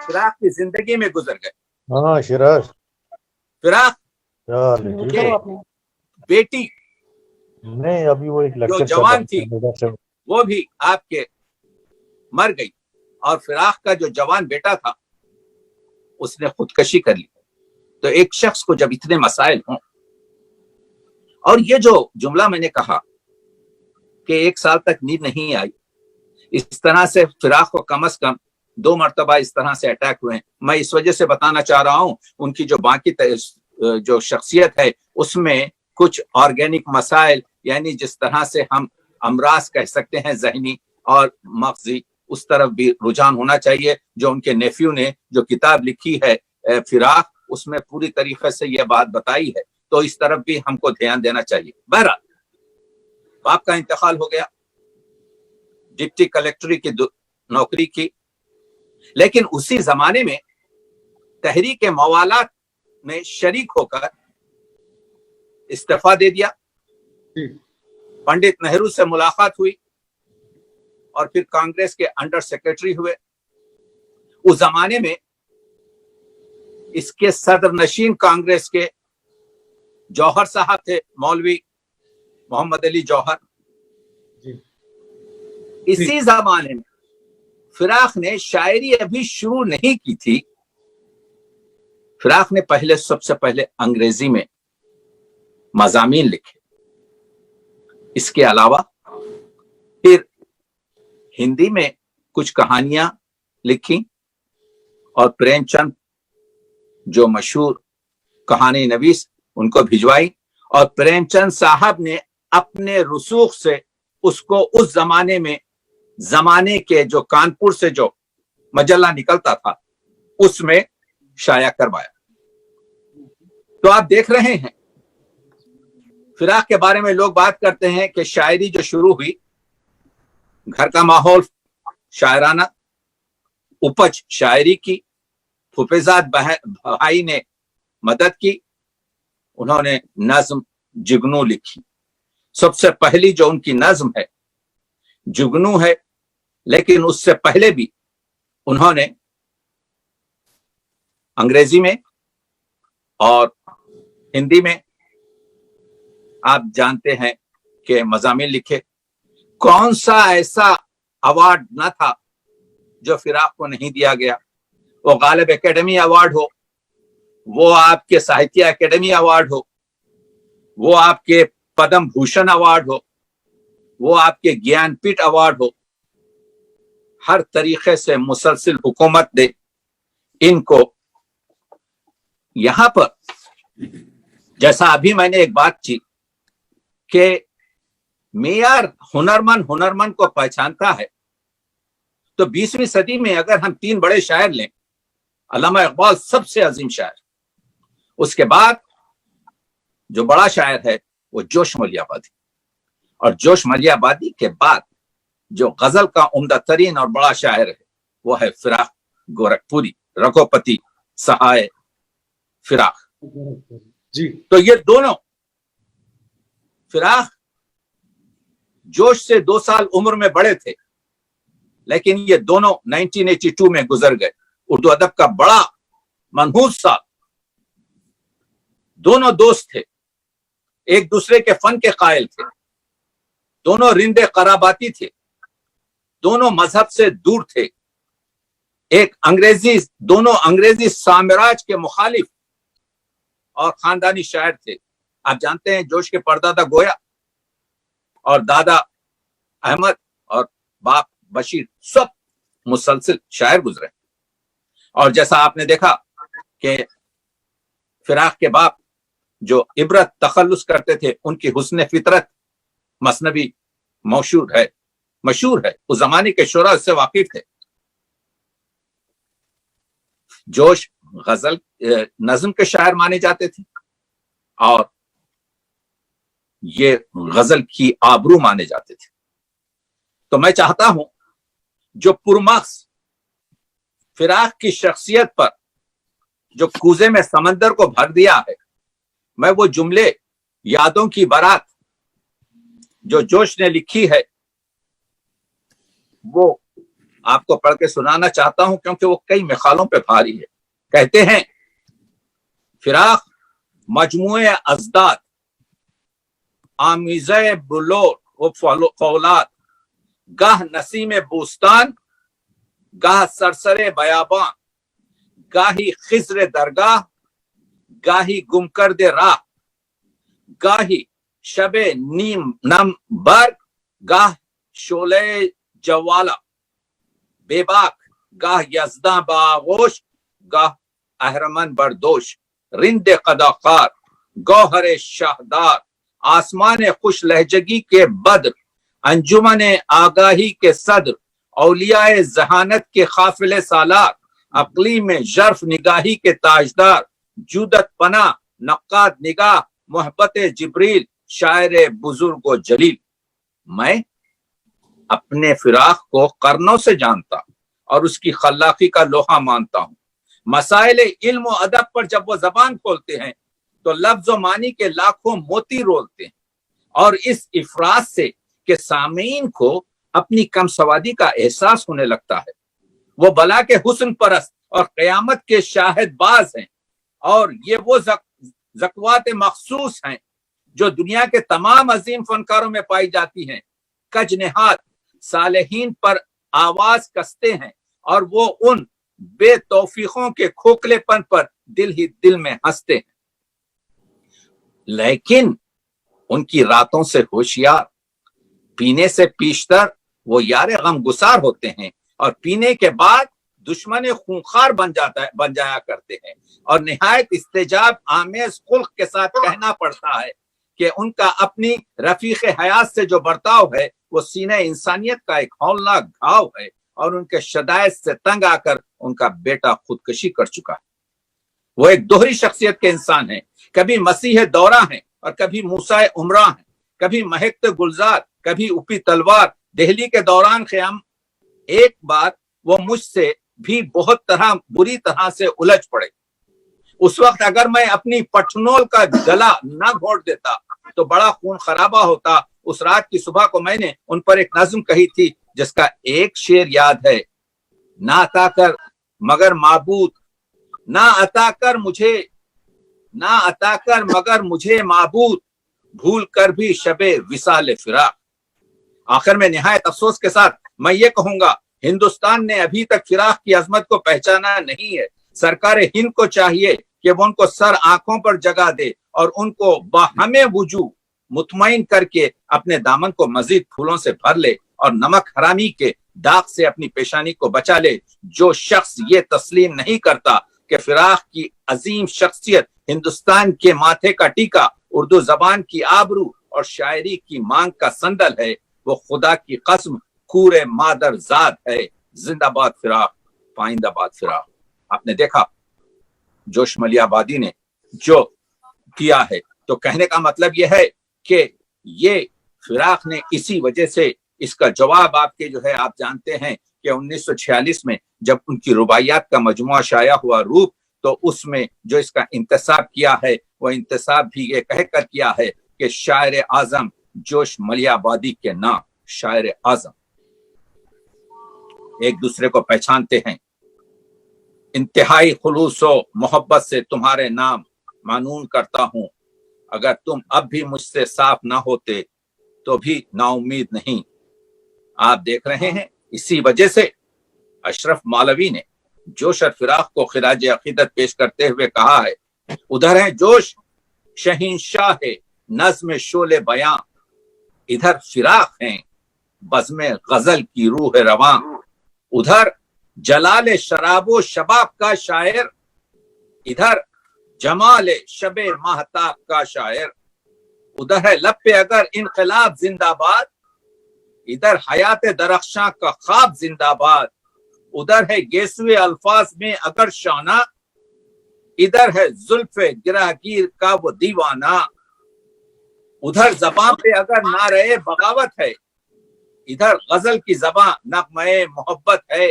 फिराक की जिंदगी में गुजर गए। हाँ शिराज, फिराक के बेटी नहीं, अभी वो एक जो लेक्चर जवान थी वो भी आपके मर गई और फिराक का जो जवान बेटा था उसने खुदकशी कर ली। तो एक शख्स को जब इतने मसाइल हों, और ये जो जुमला मैंने कहा कि 1 साल तक नींद नहीं आई, इस तरह से फिराक को कम से कम 2 मरतबा इस तरह से अटैक हुए हैं। मैं इस वजह से बताना चाह रहा हूं, उनकी जो बाकी जो शख्सियत है उसमें कुछ ऑर्गेनिक मसाइल, यानी जिस तरह से हम अमराज कह सकते हैं ज़हनी और मग़ज़ी, उस तरफ भी रुझान होना चाहिए। जो उनके नेफ्यू ने जो किताब लिखी है फिराक, उसमें पूरी तरीके से यह बात बताई है, तो इस तरफ भी हमको ध्यान देना चाहिए। बहरहाल बाप का इंतकाल हो गया, डिप्टी कलेक्टरी की नौकरी की, लेकिन उसी जमाने में तहरीक मवालात में शरीक होकर इस्तीफा दे दिया। पंडित नेहरू से मुलाकात हुई और फिर कांग्रेस के अंडर सेक्रेटरी हुए। उस जमाने में इसके सदर नशीन कांग्रेस के जौहर साहब थे, मौलवी मोहम्मद अली जौहर। इसी जमाने में फिराक ने शायरी अभी शुरू नहीं की थी। फिराक ने सबसे पहले अंग्रेजी में मज़ामीन लिखे, इसके अलावा फिर हिंदी में कुछ कहानियां लिखी और प्रेमचंद जो मशहूर कहानी नवीस उनको भिजवाई, और प्रेमचंद साहब ने अपने रसूख से उसको उस जमाने में जमाने के जो कानपुर से जो मजल्ला निकलता था उसमें शाया करवाया। तो आप देख रहे हैं फिराक के बारे में लोग बात करते हैं कि शायरी जो शुरू हुई, घर का माहौल शायराना, उपज शायरी की, फुफेजाद भाई ने मदद की, उन्होंने नज्म जुगनू लिखी। सबसे पहली जो उनकी नज्म है जुगनू है, लेकिन उससे पहले भी उन्होंने अंग्रेजी में और हिंदी में आप जानते हैं कि मज़ामीन लिखे। कौन सा ऐसा अवार्ड न था जो फिराक को नहीं दिया गया, वो गालिब एकेडमी अवार्ड हो, वो आपके साहित्य एकेडमी अवार्ड हो, वो आपके पद्म भूषण अवार्ड हो, वो आपके ज्ञानपीठ अवार्ड हो, हर तरीके से मुसलसिल हुकूमत दे इनको। यहां पर जैसा अभी मैंने एक बात की कि मेयार हुनरमंद को पहचानता है, तो 20वीं सदी में अगर हम 3 बड़े शायर लें, अल्लामा इकबाल सबसे अजीम शायर, उसके बाद जो बड़ा शायर है वो जोश मलियाबादी, और जोश मलियाबादी के बाद जो गजल का उम्दा तरीन और बड़ा शायर है वो है फिराक गोरखपुरी, रघुपति सहाय फिराक जी। तो ये दोनों, फिराक जोश से 2 साल उम्र में बड़े थे, लेकिन ये दोनों 1982 में गुजर गए। उर्दू अदब का बड़ा मनहूस साल। दोनों दोस्त थे, एक दूसरे के फन के कायल थे, दोनों रिंदे कराबाती थे, दोनों मजहब से दूर थे, दोनों अंग्रेजी साम्राज्य के मुखालिफ और खानदानी शायर थे। आप जानते हैं जोश के परदादा गोया और दादा अहमद और बाप बशीर सब मुसलसिल शायर गुजरे, और जैसा आपने देखा कि फिराक के बाप जो इबरत तखल्लुस करते थे, उनकी हुस्न फितरत मसनवी मशहूर है, उस जमाने के शुरा से वाकिफ थे। जोश गजल नज्म के शायर माने जाते थे और ये गजल की आबरू माने जाते थे। तो मैं चाहता हूं जो पुरमक्स फिराक की शख्सियत पर जो कूजे में समंदर को भर दिया है, मैं वो जुमले यादों की बारात जो जोश ने लिखी है वो आपको पढ़ के सुनाना चाहता हूं, क्योंकि वो कई मिसालों पे भारी है। कहते हैं, फिराक मजमुए अजदाद आमीज़े बुलोर व फौलाद, गाह नसीम बूस्तान गाह सरसरे बयाबान, गाही खिज़्र दरगाह गाही गुमकर्द राह, गाही शबे नीम नम बर गाह शोले जवाला, बेबाक गाह यज़दा बागोश गाह अहरमन बरदोश, रिंदे कदाकार गौहरे शाहदार, आसमान खुश लहजगी के बद्र, अंजुमन आगाही के सद्र, औलियाए जहानत के काफिले सालार, अक्लीम जर्फ निगाही के ताजदार, जूदत पना नक्काद निगाह मोहब्बत जिब्रील, शायर बुजुर्ग व जलील। मैं अपने फिराक को कर्नों से जानता और उसकी खल्लाकी का लोहा मानता हूं। मसाइल इल्म और अदब पर जब वो जबान खोलते हैं तो लफ्ज व मानी के लाखों मोती रोलते हैं, और इस इफराज से कि सामीन को अपनी कम सवादी का एहसास होने लगता है। वो बला के हुस्न परस्त और कयामत के शाहिद बाज हैं, और ये वो ज़कवात मखसूस हैं जो दुनिया के तमाम अजीम फनकारों में पाई जाती हैं। कज नेहात सालेहीन पर आवाज कसते हैं, और वो उन बेतौफीकों के खोखलेपन पर दिल ही दिल में हंसते हैं। लेकिन उनकी रातों से होशियार, पीने से पीशतर वो यारे गम गुसार होते हैं, और पीने के बाद दुश्मन खूंखार बन जाया करते हैं, और निहायत इस्तेजाब आमेज खुल्क के साथ कहना पड़ता है कि उनका अपनी रफीक हयात से जो बर्ताव है वो सीने इंसानियत का एक हौलनाक घाव है, और उनके शदायत से तंग आकर उनका बेटा खुदकशी कर चुका है। वो एक दोहरी शख्सियत के इंसान हैं, कभी मसीह दौरा हैं اور کبھی موسیٰ عمرہ ہیں، کبھی مہکتے گلزار، کبھی اپی تلوار۔ دہلی کے دوران قیام ایک بار وہ مجھ سے بھی بہت بری طرح سے الجھ پڑے۔ اس وقت اگر میں اپنی پٹھنول کا گلا نہ گھونٹ دیتا تو بڑا خون خرابہ ہوتا۔ اس رات کی صبح کو میں نے ان پر ایک نظم کہی تھی جس کا ایک شعر یاد ہے: نہ عطا کر مگر معبود، نہ عطا کر مگر مجھے معبود، بھول کر بھی شب وصال فراق۔ آخر میں نہایت افسوس کے ساتھ میں یہ کہوں گا، ہندوستان نے ابھی تک فراق کی عظمت کو پہچانا نہیں ہے۔ سرکار ہند کو چاہیے کہ وہ ان کو سر آنکھوں پر جگہ دے اور ان کو باہمِ وجوہ مطمئن کر کے اپنے دامن کو مزید پھولوں سے بھر لے اور نمک حرامی کے داغ سے اپنی پیشانی کو بچا لے۔ جو شخص یہ تسلیم نہیں کرتا کہ فراق کی عظیم شخصیت ہندوستان کے ماتھے کا ٹیکا، اردو زبان کی آبرو اور شاعری کی مانگ کا صندل ہے، وہ خدا کی قسم کورے مادر ذات ہے۔ زندہ باد فراق، پائندہ باد فراق۔ آپ نے دیکھا جوش ملیح آبادی نے جو کیا ہے، تو کہنے کا مطلب یہ ہے کہ یہ فراق نے اسی وجہ سے اس کا جواب آپ کے جو ہے آپ جانتے ہیں کہ 1946 میں جب ان کی رباعیات کا مجموعہ شائع ہوا روپ، تو اس میں جو اس کا انتصاب کیا ہے وہ انتصاب بھی یہ کہہ کر کیا ہے کہ شاعر اعظم جوش ملیح آبادی کے نام شاعر اعظم۔ ایک دوسرے کو پہچانتے ہیں۔ انتہائی خلوص و محبت سے تمہارے نام معنون کرتا ہوں، اگر تم اب بھی مجھ سے صاف نہ ہوتے تو بھی نا امید نہیں۔ آپ دیکھ رہے ہیں اسی وجہ سے اشرف مولوی نے جوش اور فراق کو خراج عقیدت پیش کرتے ہوئے کہا ہے: ادھر ہے جوش شہنشاہ نظم شعلے بیاں، ادھر فراق ہیں بزم غزل کی روح رواں، ادھر جلال شراب و شباب کا شاعر، ادھر جمال شب مہتاب کا شاعر، ادھر ہے لب پہ اگر انقلاب زندہ باد، ادھر حیات درخشاں کا خواب زندہ باد، ادھر ہے گیسوے الفاظ میں اگر شانہ، ادھر ہے زلف گراگیر کا وہ دیوانہ، ادھر زباں پہ اگر نعرہ بغاوت ہے، ادھر غزل کی زباں نغمہ محبت ہے،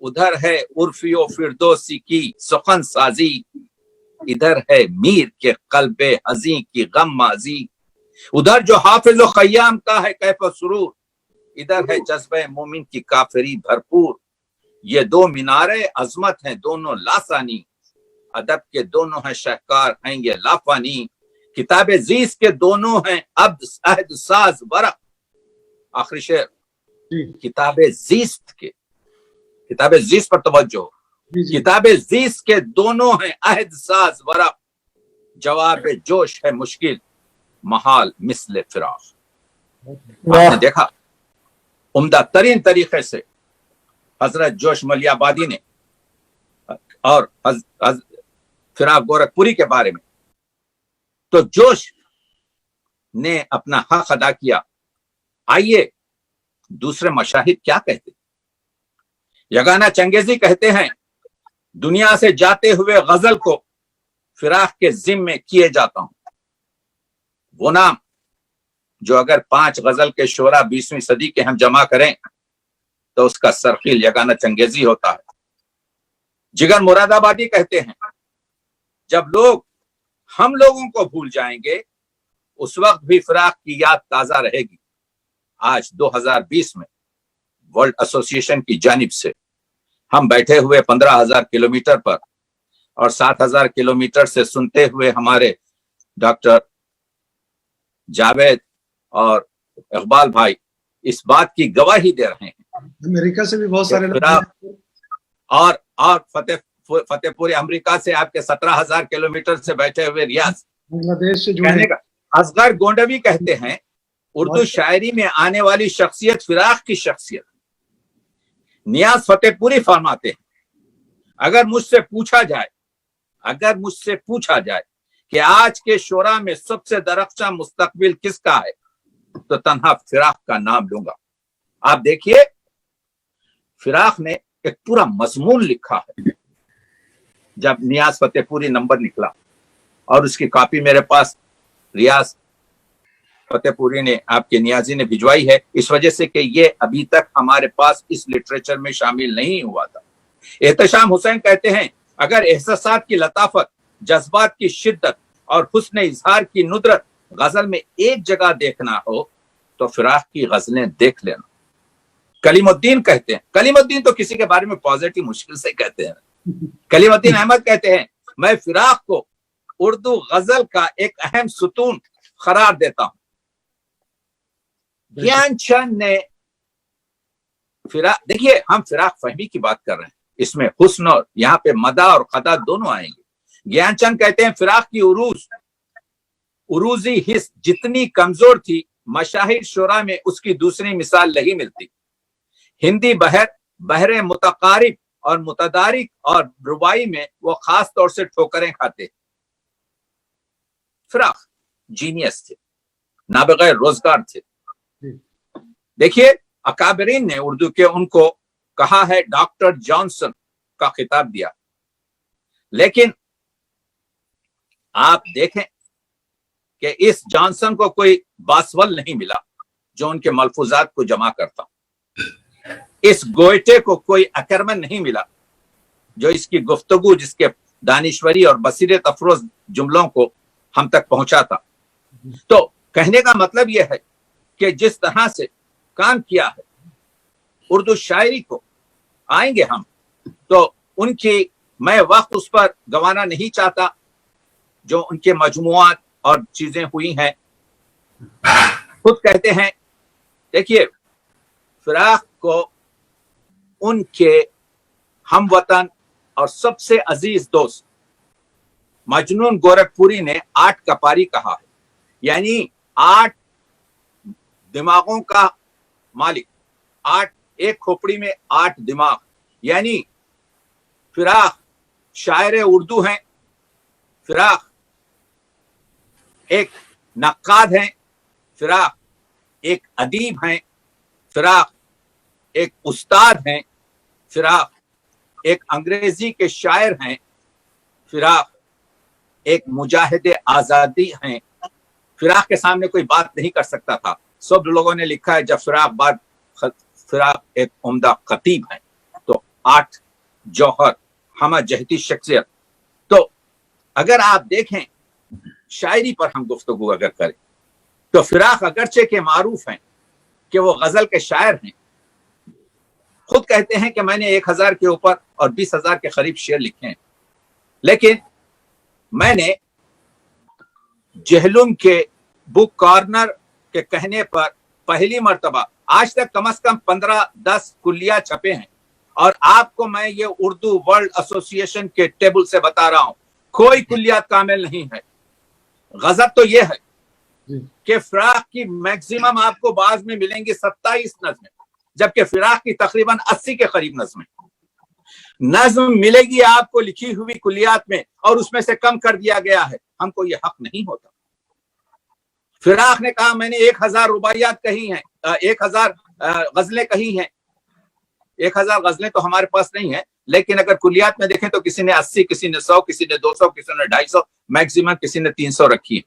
ادھر ہے عرفی و فردوسی کی سخن سازی، ادھر ہے میر کے قلب حزین کی غم مازی، ادھر جو حافظ و خیام کا ہے کیف و سرور، ادھر ہے جذبہ مومن کی کافری بھرپور۔ یہ دو مینارے عظمت ہیں دونوں لاسانی، ادب کے دونوں ہیں شہکار ہیں یہ لافانی، کتاب زیست کے دونوں ہیں عہد ساز ورق۔ آخری شعر کتاب زیست کے، کتاب زیست پر توجہ، کتاب زیست کے دونوں ہیں عہد ساز ورق، جواب جوش ہے مشکل محال مثل فراق۔ آپ نے دیکھا عمدہ ترین طریقے سے حضرت جوش ملیح آبادی نے اور فراق گورکھپوری کے بارے میں، تو جوش نے اپنا حق ادا کیا۔ آئیے دوسرے مشاہد کیا کہتے۔ یگانہ چنگیزی کہتے ہیں دنیا سے جاتے ہوئے غزل کو فراق کے ذمے کیے جاتا ہوں۔ وہ نام جو اگر 5 غزل کے شعرا 20ویں صدی کے ہم جمع کریں تو اس کا سرخیل یگانہ چنگیزی ہوتا ہے۔ جگر مراد آبادی کہتے ہیں جب لوگ ہم لوگوں کو بھول جائیں گے اس وقت بھی فراق کی یاد تازہ رہے گی۔ آج 2020 میں ورلڈ ایسوسی ایشن کی جانب سے ہم بیٹھے ہوئے 15,000 کلومیٹر پر اور 7,000 کلومیٹر سے سنتے ہوئے ہمارے ڈاکٹر جاوید اور اقبال بھائی اس بات کی گواہی دے رہے ہیں۔ امریکہ سے بھی بہت سارے لوگ اور فتح پور امریکہ سے آپ کے 17,000 کلومیٹر سے بیٹھے ہوئے ریاض بنگلہ دیش سے کہنے کا اصغر گونڈوی کہتے ہیں اردو شاعری میں آنے والی شخصیت فراق کی شخصیت۔ نیاز فتح پوری فرماتے ہیں اگر مجھ سے پوچھا جائے کہ آج کے شعراء میں سب سے درخشاں مستقبل کس کا ہے تو تنہا فراق کا نام لوں گا۔ آپ دیکھیے فراق نے ایک پورا مضمون لکھا ہے۔ جب نیاز فتح پوری نمبر نکلا اور اس کی کاپی میرے پاس रियाज फतेहपुरी ने, आपके नियाजी ने भिजवाई है, इस वजह से कि ये अभी तक हमारे पास इस लिटरेचर में शामिल नहीं हुआ था। एहतशाम हुसैन कहते हैं, अगर एहसासात की लताफत, जज्बात की शिद्दत और हुस्न इजहार की नुदरत गजल में एक जगह देखना हो तो फिराक की गजलें देख लेना। कलीमुद्दीन कहते हैं, कलीमुद्दीन तो किसी के बारे में पॉजिटिव मुश्किल से कहते हैं, कलीमुद्दीन अहमद कहते हैं, मैं फिराक को उर्दू गजल का एक अहम सुतून करार देता हूं। ज्ञानचंद ने फिराक, देखिए हम फिराक फहमी की बात कर रहे हैं, इसमें हुस्न और यहाँ पे मदा और खदा दोनों आएंगे। ज्ञानचंद कहते हैं, फिराक की उरूजी हिस्स जितनी कमजोर थी, मशाहिर शुरा में उसकी दूसरी मिसाल नहीं मिलती। हिंदी बहरे मुतकारिब और मुतदारिक और रुबाई में वो खास तौर से ठोकरें खाते। फिराक जीनियस थे, नाबगैर रोजगार थे। देखिए अकाबरीन ने उर्दू के उनको कहा है डॉक्टर जॉनसन का खिताब दिया, लेकिन आप देखें कि इस जॉनसन को कोई बासवल नहीं मिला जो उनके मलफूजात को जमा करता। इस गोयटे को कोई अकरमन नहीं मिला जो इसकी गुफ्तगू, जिसके दानिश्वरी और बसीरत अफरोज जुमलों को हम तक पहुंचाता। तो कहने का मतलब यह है कि जिस तरह से काम किया है उर्दू शायरी को, आएंगे हम तो उनकी, मैं वक्त उस पर गंवाना नहीं चाहता जो उनके मजमुआत और चीजें हुई हैं। खुद कहते हैं, देखिए फिराक को उनके हमवतन और सबसे अजीज दोस्त मजनून गोरखपुरी ने 8 कपारी कहा है, यानी 8 दिमागों का मालिक, 8 एक खोपड़ी में 8 दिमाग, यानी फिराक शायर उर्दू हैं, फिराक एक नक्काद हैं, फिराक एक अदीब हैं, फिराक एक उस्ताद हैं, फिराक एक अंग्रेजी के शायर हैं, फिराक एक मुजाहिद आजादी हैं। फिराक के सामने कोई बात नहीं कर सकता था। सब लोगों ने लिखा है जब फिराक एक उम्दा खतीब है। तो 8 जौहर हम जहती शख्सियत। तो अगर आप देखें शायरी पर हम गुफ्तगू अगर करें तो फिराक अगरचे के मारूफ हैं कि वो गजल के शायर हैं। खुद कहते हैं कि मैंने 1000 के ऊपर और 20,000 के करीब शेर लिखे हैं, लेकिन मैंने जहलुम के बुक कॉर्नर के कहने पर पहली मर्तबा, आज तक कम से कम 15-10 कुल्लिया छपे हैं, और आपको मैं ये उर्दू वर्ल्ड एसोसिएशन के टेबल से बता रहा हूं, कोई कुल्लियात कामिल नहीं है। गजब तो ये है कि फिराक की मैक्सिमम आपको बाज में मिलेंगी 27 नज़में, जबकि फिराक की तकरीबन 80 के करीब नज्म मिलेगी आपको लिखी हुई कुलियात में, और उसमें से कम कर दिया गया है। हमको ये हक नहीं होता। फिराक ने कहा मैंने 1000 रुबाइयात कही हैं, 1000 गजलें कही हैं। 1000 गजलें तो हमारे पास नहीं है, लेकिन अगर कुलियात में देखें तो किसी ने 80, किसी ने 100, किसी ने 200, किसी ने 250, मैक्सिमम किसी ने 300 रखी है।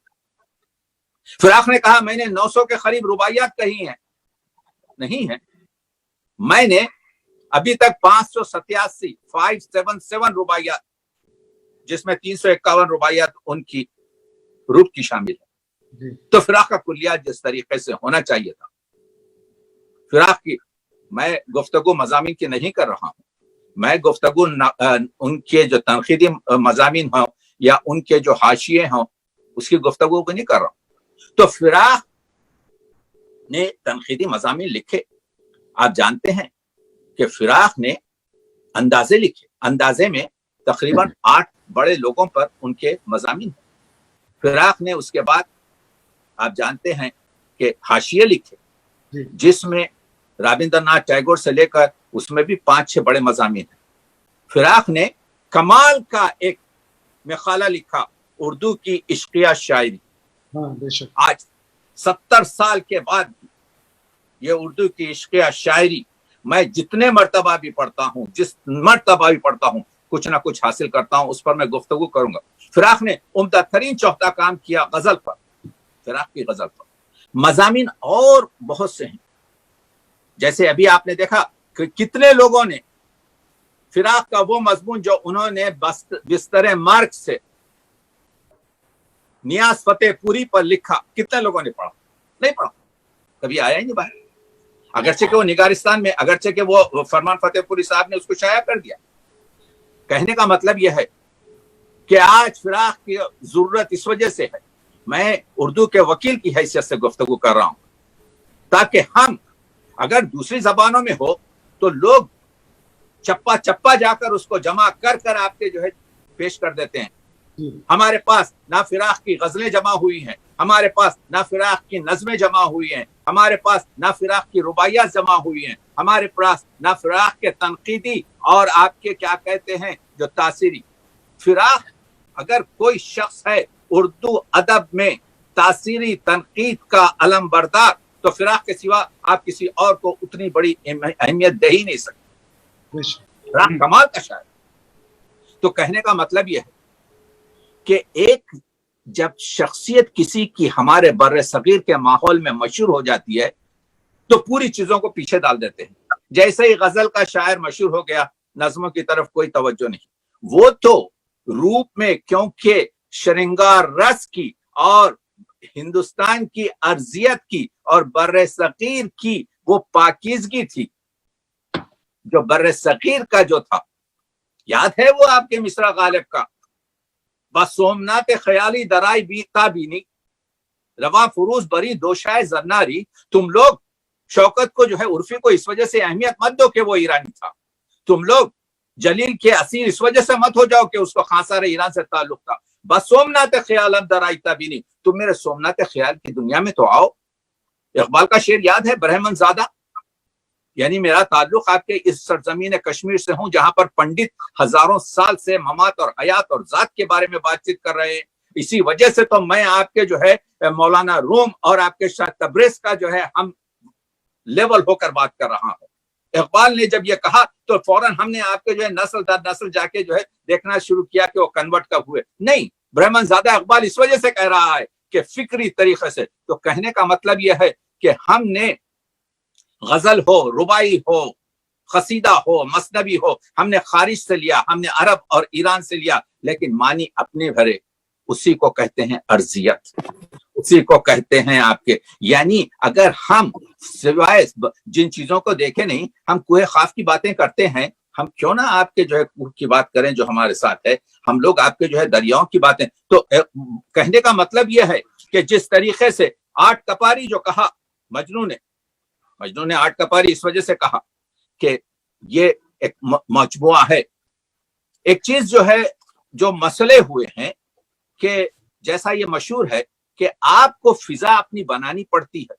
फिराक ने कहा मैंने 900 के करीब रुबाइयात कही हैं, नहीं है। मैंने अभी तक 577 रुबाइयात, जिसमें 351 रुबाइयात उनकी रूप की शामिल है। तो फिराक का कुलियात जिस तरीके से होना चाहिए था, फिराक की मैं गुफ्तगू मजामीन की नहीं कर रहा हूं, मैं गुफ्तगू उनके जो तनकीदी मजामीन हों या उनके जो हाशिए हों उसकी गुफ्तगू को नहीं कर रहा हूं। तो फिराक ने तनकीदी मजामीन लिखे। आप जानते हैं कि फिराक ने अंदाजे लिखे, अंदाजे में तकरीबन 8 बड़े लोगों पर उनके मजामीन हैं। फिराक ने उसके बाद आप जानते हैं कि हाशिए लिखे, जिसमें रविंद्रनाथ टैगोर से लेकर उसमें भी 5-6 बड़े मजामीन हैं। फिराक ने कमाल का एक मकाला लिखा, उर्दू की इश्किया शायरी। आज 70 साल के बाद ये उर्दू की इश्किया शायरी मैं जितने मर्तबा भी पढ़ता हूँ, जिस मर्तबा भी पढ़ता हूँ, कुछ ना कुछ हासिल करता हूँ, उस पर मैं गुफ्तगू करूंगा। फिराक ने उम्दा तरीन चौथा काम किया गजल पर। फिराक की गजल पर। मज़ामीन और बहुत से हैं, जैसे अभी आपने देखा कि कितने लोगों ने फिराक का वो मजमून जो उन्होंने बिस्तर मार्ग से नियाज फतेहपुरी पर लिखा, कितने लोगों ने पढ़ा? नहीं पढ़ा, कभी आया ही नहीं बाहर। अगरचे कि वो निगारिस्तान में, अगरचे कि वो फरमान फतेहपुरी साहब ने उसको शाया कर दिया। कहने का मतलब यह है कि आज फिराक की जरूरत इस वजह से है, मैं उर्दू के वकील की हैसियत से गुफ्तगू कर रहा हूं, ताकि हम अगर दूसरी जबानों में हो तो लोग चप्पा चप्पा जाकर उसको जमा कर कर आपके जो है पेश कर देते हैं। हमारे पास ना फिराक की गजलें जमा हुई हैं, हमारे पास ना फिराक की नज़में जमा हुई हैं, हमारे पास ना फिराक की रुबाइयात जमा हुई हैं, हमारे पास ना फिराक के तनकीदी और आपके क्या कहते हैं जो तासीरी। फिराक अगर कोई शख्स है उर्दू अदब में तासीरी तनकीद का अलम बरदार, तो फिराक के सिवा आप किसी और को उतनी बड़ी अहमियत दे ही नहीं सकते। फिराक कमाल का शायर। तो कहने का मतलब यह है कि एक जब शख्सियत किसी की हमारे बर्रे सगीर के माहौल में मशहूर हो जाती है तो पूरी चीजों को पीछे डाल देते हैं। जैसे ही गजल का शायर मशहूर हो गया, नज़मों की तरफ कोई तवज्जो नहीं। वो तो रूप में क्योंकि श्रृंगार रस की और हिंदुस्तान की अर्जियत की और बर्रे सगीर की वो पाकीज़गी थी, जो बर्रे सगीर का जो था, याद है वो आपके मिसरा गालिब का, बस सोमनाथ ख्याली दराई बीता बीनी रवा फुरूज बरी दोशाए जन्नारी। तुम लोग शौकत को जो है उर्फी को इस वजह से अहमियत मत दो कि वो ईरानी था, तुम लोग जलील के असीर इस वजह से मत हो जाओ कि उसको खासार ईरान से ताल्लुक था। बस सोमनाथ ख्याल दराई ताबीनी, तुम मेरे सोमनाथ ख्याल की दुनिया में तो आओ। इकबाल का शेर याद है, ब्रह्मन ज़ादा, यानी मेरा ताल्लुक आपके इस सरजमीन कश्मीर से हूं जहां पर पंडित हजारों साल से ममात और हयात और जात के बारे में बातचीत कर रहे हैं। इसी वजह से तो मैं आपके जो है मौलाना रूम और आपके शाह तबरेज का जो है हम लेवल होकर बात कर रहा हूं। इकबाल ने जब ये कहा तो फौरन हमने आपके जो है नस्ल दर नस्ल जाके जो है देखना शुरू किया कि वो कन्वर्ट कब हुए। नहीं, ब्रह्मन ज़ादा इकबाल इस वजह से कह रहा है कि फिक्री तरीके से। तो कहने का मतलब यह है कि हमने गजल हो, रुबाई हो, कसीदा हो, मसनबी हो, हमने खारिज से लिया, हमने अरब और ईरान से लिया, लेकिन मानी अपने भरे। उसी को कहते हैं अर्जियत, उसी को कहते हैं आपके। यानी अगर हम सिवाय जिन चीजों को देखे नहीं, हम कुए खाफ की बातें करते हैं, हम क्यों ना आपके जो है कुह की बात करें जो हमारे साथ है, हम लोग आपके जो है दरियाओं की बातें। तो कहने का मतलब यह है कि जिस तरीके से आठ कपारी जो कहा मजनू ने आठ कपारी इस वजह से कहा कि ये एक मजमुआ है। एक चीज जो है जो मसले हुए हैं कि जैसा ये मशहूर है कि आपको फिजा अपनी बनानी पड़ती है।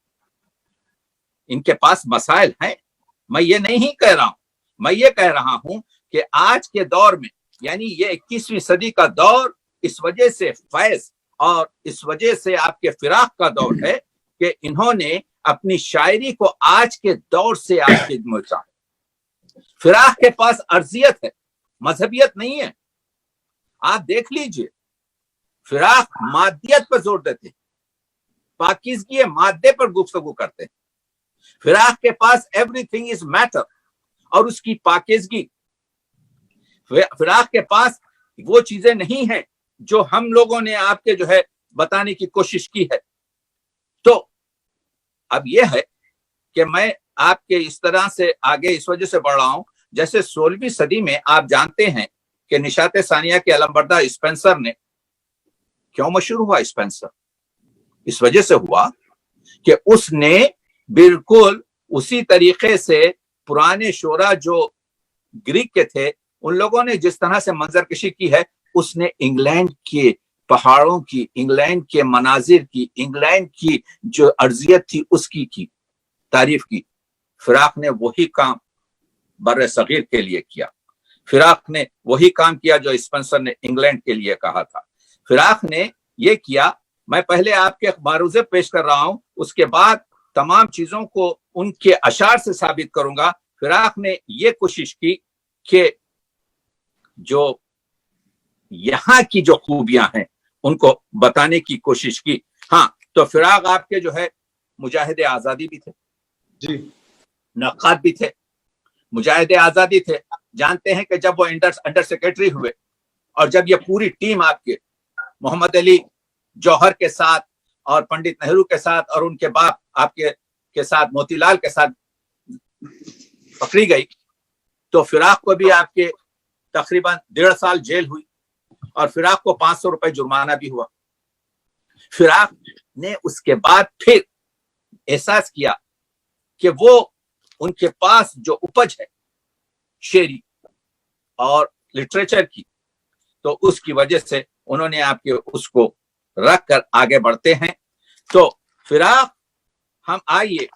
इनके पास मसाइल हैं, मैं ये नहीं कह रहा हूं, मैं ये कह रहा हूं कि आज के दौर में, यानी ये 21वीं सदी का दौर इस वजह से फैज और इस वजह से आपके फिराक का दौर है कि इन्होंने अपनी शायरी को आज के दौर से आपके पहुंचा। फिराक के पास अर्जियत है, मजहबियत नहीं है। आप देख लीजिए, फिराक मादियत पर जोर देते हैं, पाकीज़गी मादे पर गुफ्तगू करते हैं। फिराक के पास एवरीथिंग इज मैटर और उसकी पाकीज़गी। फिराक के पास वो चीजें नहीं हैं जो हम लोगों ने आपके जो है बताने की कोशिश की है। तो अब यह है कि मैं आपके इस तरह से आगे इस वजह से बढ़ रहा हूं, जैसे 16वीं सदी में आप जानते हैं कि निशात सानिया के अलमबरदा स्पेंसर ने क्यों मशहूर हुआ। स्पेंसर इस वजह से हुआ कि उसने बिल्कुल उसी तरीके से पुराने शोरा जो ग्रीक के थे उन लोगों ने जिस तरह से मंजरकशी की है, उसने इंग्लैंड के पहाड़ों की, इंग्लैंड के मनाजिर की, इंग्लैंड की जो अर्जियत थी उसकी की तारीफ की। फिराक ने वही काम बर्रे सगीर के लिए किया। फिराक ने वही काम किया जो स्पेंसर ने इंग्लैंड के लिए कहा था। फिराक ने ये किया, मैं पहले आपके मारूजे पेश कर रहा हूं, उसके बाद तमाम चीजों को उनके अशार से साबित करूंगा। फिराक ने ये कोशिश की कि जो यहाँ की जो खूबियां हैं उनको बताने की कोशिश की। हाँ, تو فراق آپ کے جو ہے مجاہد آزادی بھی تھے، جی نقاد بھی تھے، مجاہد آزادی تھے. جانتے ہیں کہ جب وہ انڈر سیکرٹری ہوئے اور جب یہ پوری ٹیم آپ کے محمد علی جوہر کے ساتھ اور پنڈت نہرو کے ساتھ اور ان کے باپ آپ کے ساتھ موتی لال کے ساتھ پکڑی گئی، تو فراق کو بھی آپ کے تقریباً 1.5 سال جیل ہوئی اور فراق کو 500 روپے جرمانہ بھی ہوا. فراق نے اس کے بعد پھر احساس کیا کہ وہ ان کے پاس جو اپج ہے شعری اور لٹریچر کی، تو اس کی وجہ سے انہوں نے آپ کے اس کو رکھ کر آگے بڑھتے ہیں. تو فراق ہم آئیے،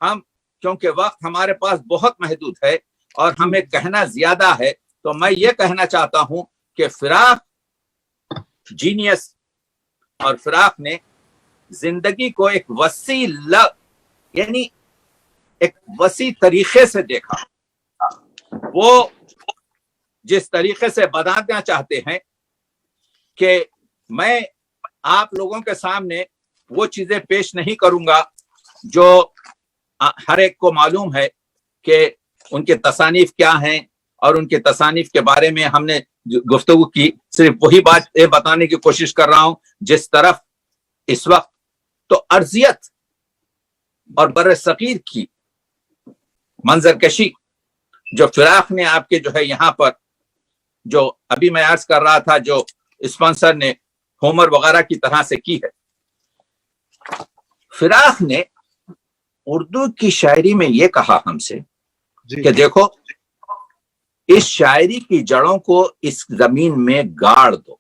ہم کیونکہ وقت ہمارے پاس بہت محدود ہے اور ہمیں کہنا زیادہ ہے، تو میں یہ کہنا چاہتا ہوں کہ فراق جینیس اور فراق نے زندگی کو ایک وسیع یعنی ایک وسیع طریقے سے دیکھا. وہ جس طریقے سے بتانا چاہتے ہیں کہ میں آپ لوگوں کے سامنے وہ چیزیں پیش نہیں کروں گا جو ہر ایک کو معلوم ہے کہ ان کے تصانیف کیا ہیں، اور ان کے تصانیف کے بارے میں ہم نے گفتگو کی. صرف وہی بات بتانے کی کوشش کر رہا ہوں جس طرف اس وقت تو ارضیت اور بر صغیر کی منظر کشی جو فراق نے آپ کے جو ہے یہاں پر جو ابھی میں عرض کر رہا تھا جو اسپانسر نے ہومر وغیرہ کی طرح سے کی ہے. فراق نے اردو کی شاعری میں یہ کہا ہم سے کہ دیکھو اس شاعری کی جڑوں کو اس زمین میں گاڑ دو،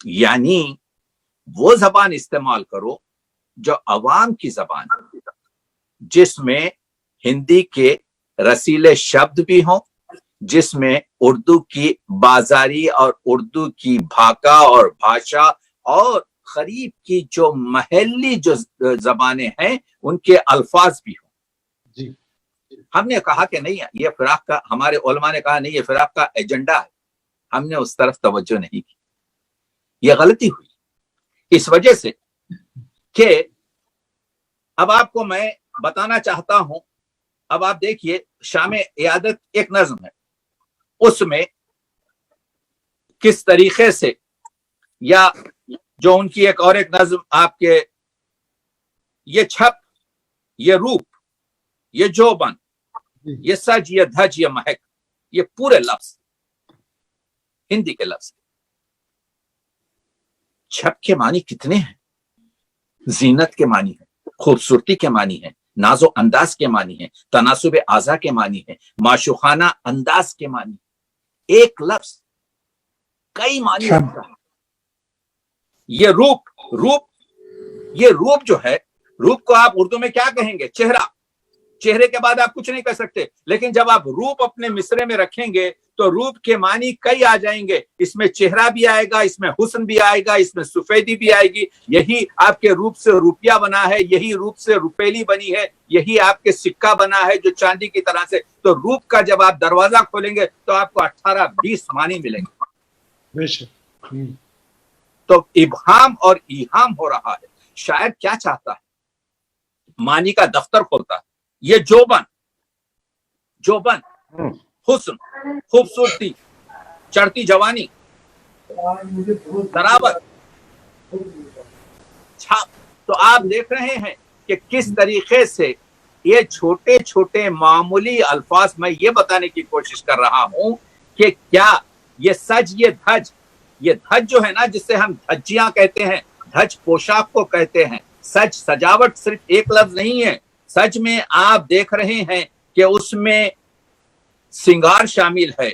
یعنی وہ زبان استعمال کرو جو عوام کی زبان ہے، جس میں ہندی کے رسیلے شبد بھی ہوں، جس میں اردو کی بازاری اور اردو کی بھاکا اور بھاشا اور غریب کی جو محلی جو زبانیں ہیں ان کے الفاظ بھی ہوں. جی ہم نے کہا کہ نہیں، یہ فراق کا، ہمارے علماء نے کہا نہیں یہ فراق کا ایجنڈا ہے. ہم نے اس طرف توجہ نہیں کی. یہ غلطی ہوئی اس وجہ سے کہ اب آپ کو میں بتانا چاہتا ہوں. اب آپ دیکھیے شام عیادت ایک نظم ہے، اس میں کس طریقے سے، یا جو ان کی ایک اور ایک نظم آپ کے یہ چھپ، یہ روپ، یہ جوبن، یہ سج، یہ دھج، یہ مہک، یہ پورے لفظ ہندی کے لفظ. چھپ کے معنی کتنے ہیں؟ زینت کے معنی ہے، خوبصورتی کے معنی ہے، ناز و انداز کے معنی ہے، تناسب اعضاء کے معنی ہے، معشوقانہ انداز کے معنی. ایک لفظ کئی معنی رکھتا ہے. یہ روپ جو ہے، روپ کو آپ اردو میں کیا کہیں گے؟ چہرہ. چہرے کے بعد آپ کچھ نہیں کر سکتے. لیکن جب آپ روپ اپنے مصرے میں رکھیں گے تو روپ کے معنی کئی آ جائیں گے. اس میں چہرہ بھی آئے گا، اس میں حسن بھی آئے گا، اس میں سفیدی بھی آئے گی. یہی آپ کے روپ سے روپیہ بنا ہے، یہی روپ سے روپیلی بنی ہے، یہی آپ کے سکہ بنا ہے جو چاندی کی طرح سے. تو روپ کا جب آپ دروازہ کھولیں گے تو آپ کو 18-20 معنی ملیں گے. تو ابہام اور ایہام ہو رہا ہے. شاعر کیا چاہتا ہے؟ معنی کا دفتر کھولتا ہے. یہ جوبن، حسن، خوبصورتی، چڑھتی جوانی، تراوت، چھاپ. تو آپ دیکھ رہے ہیں کہ کس طریقے سے یہ چھوٹے چھوٹے معمولی الفاظ میں یہ بتانے کی کوشش کر رہا ہوں کہ کیا یہ سج، یہ دھج جو ہے نا، جس سے ہم دھجیاں کہتے ہیں، دھج پوشاک کو کہتے ہیں. سج، سجاوٹ صرف ایک لفظ نہیں ہے. سج میں آپ دیکھ رہے ہیں کہ اس میں سنگار شامل ہے،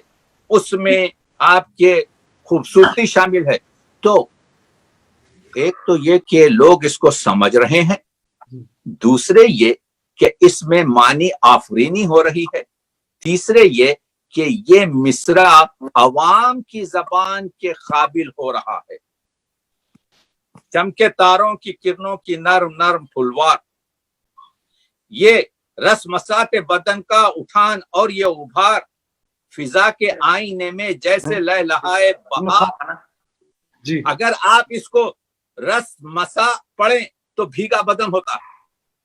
اس میں آپ کے خوبصورتی شامل ہے. تو ایک تو یہ کہ لوگ اس کو سمجھ رہے ہیں، دوسرے یہ کہ اس میں معنی آفرینی ہو رہی ہے، تیسرے یہ کہ یہ مصرع عوام کی زبان کے قابل ہو رہا ہے. چمکے تاروں کی کرنوں کی نرم نرم پھلوار، یہ رس مسات بدن کا اٹھان اور یہ ابھار، فضا کے آئینے میں جیسے لہلہائے بہار. اگر آپ اس کو رس مسا پڑھیں تو بھیگا بدن ہوتا ہے،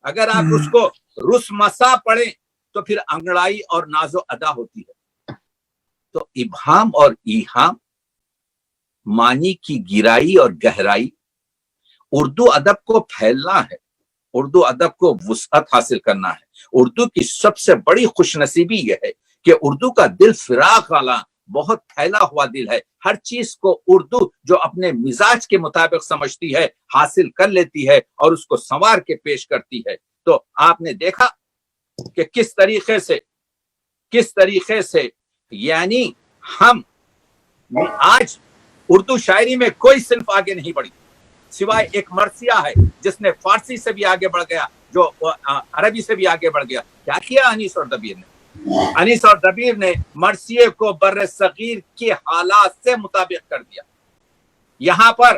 اگر آپ اس کو رسمسا پڑھیں تو پھر انگڑائی اور نازو ادا ہوتی ہے۔ تو ابہام اور ایہام، معنی کی گہرائی اور گہرائی، اردو ادب کو پھیلنا ہے، اردو ادب کو وسعت حاصل کرنا ہے۔ اردو کی سب سے بڑی خوش نصیبی یہ ہے کہ اردو کا دل فراق والا، بہت پھیلا ہوا دل ہے، ہر چیز کو اردو جو اپنے مزاج کے مطابق سمجھتی ہے حاصل کر لیتی ہے اور اس کو سنوار کے پیش کرتی ہے۔ تو آپ نے دیکھا کہ کس طریقے سے یعنی ہم آج اردو شاعری میں کوئی صنف آگے نہیں بڑھی سوائے ایک مرثیہ ہے جس نے فارسی سے بھی آگے بڑھ گیا، جو عربی سے بھی آگے بڑھ گیا۔ کیا کیا انیس اور دبیر نے؟ انیس اور دبیر نے مرثیے کو بر صغیر کے حالات سے مطابق کر دیا۔ یہاں پر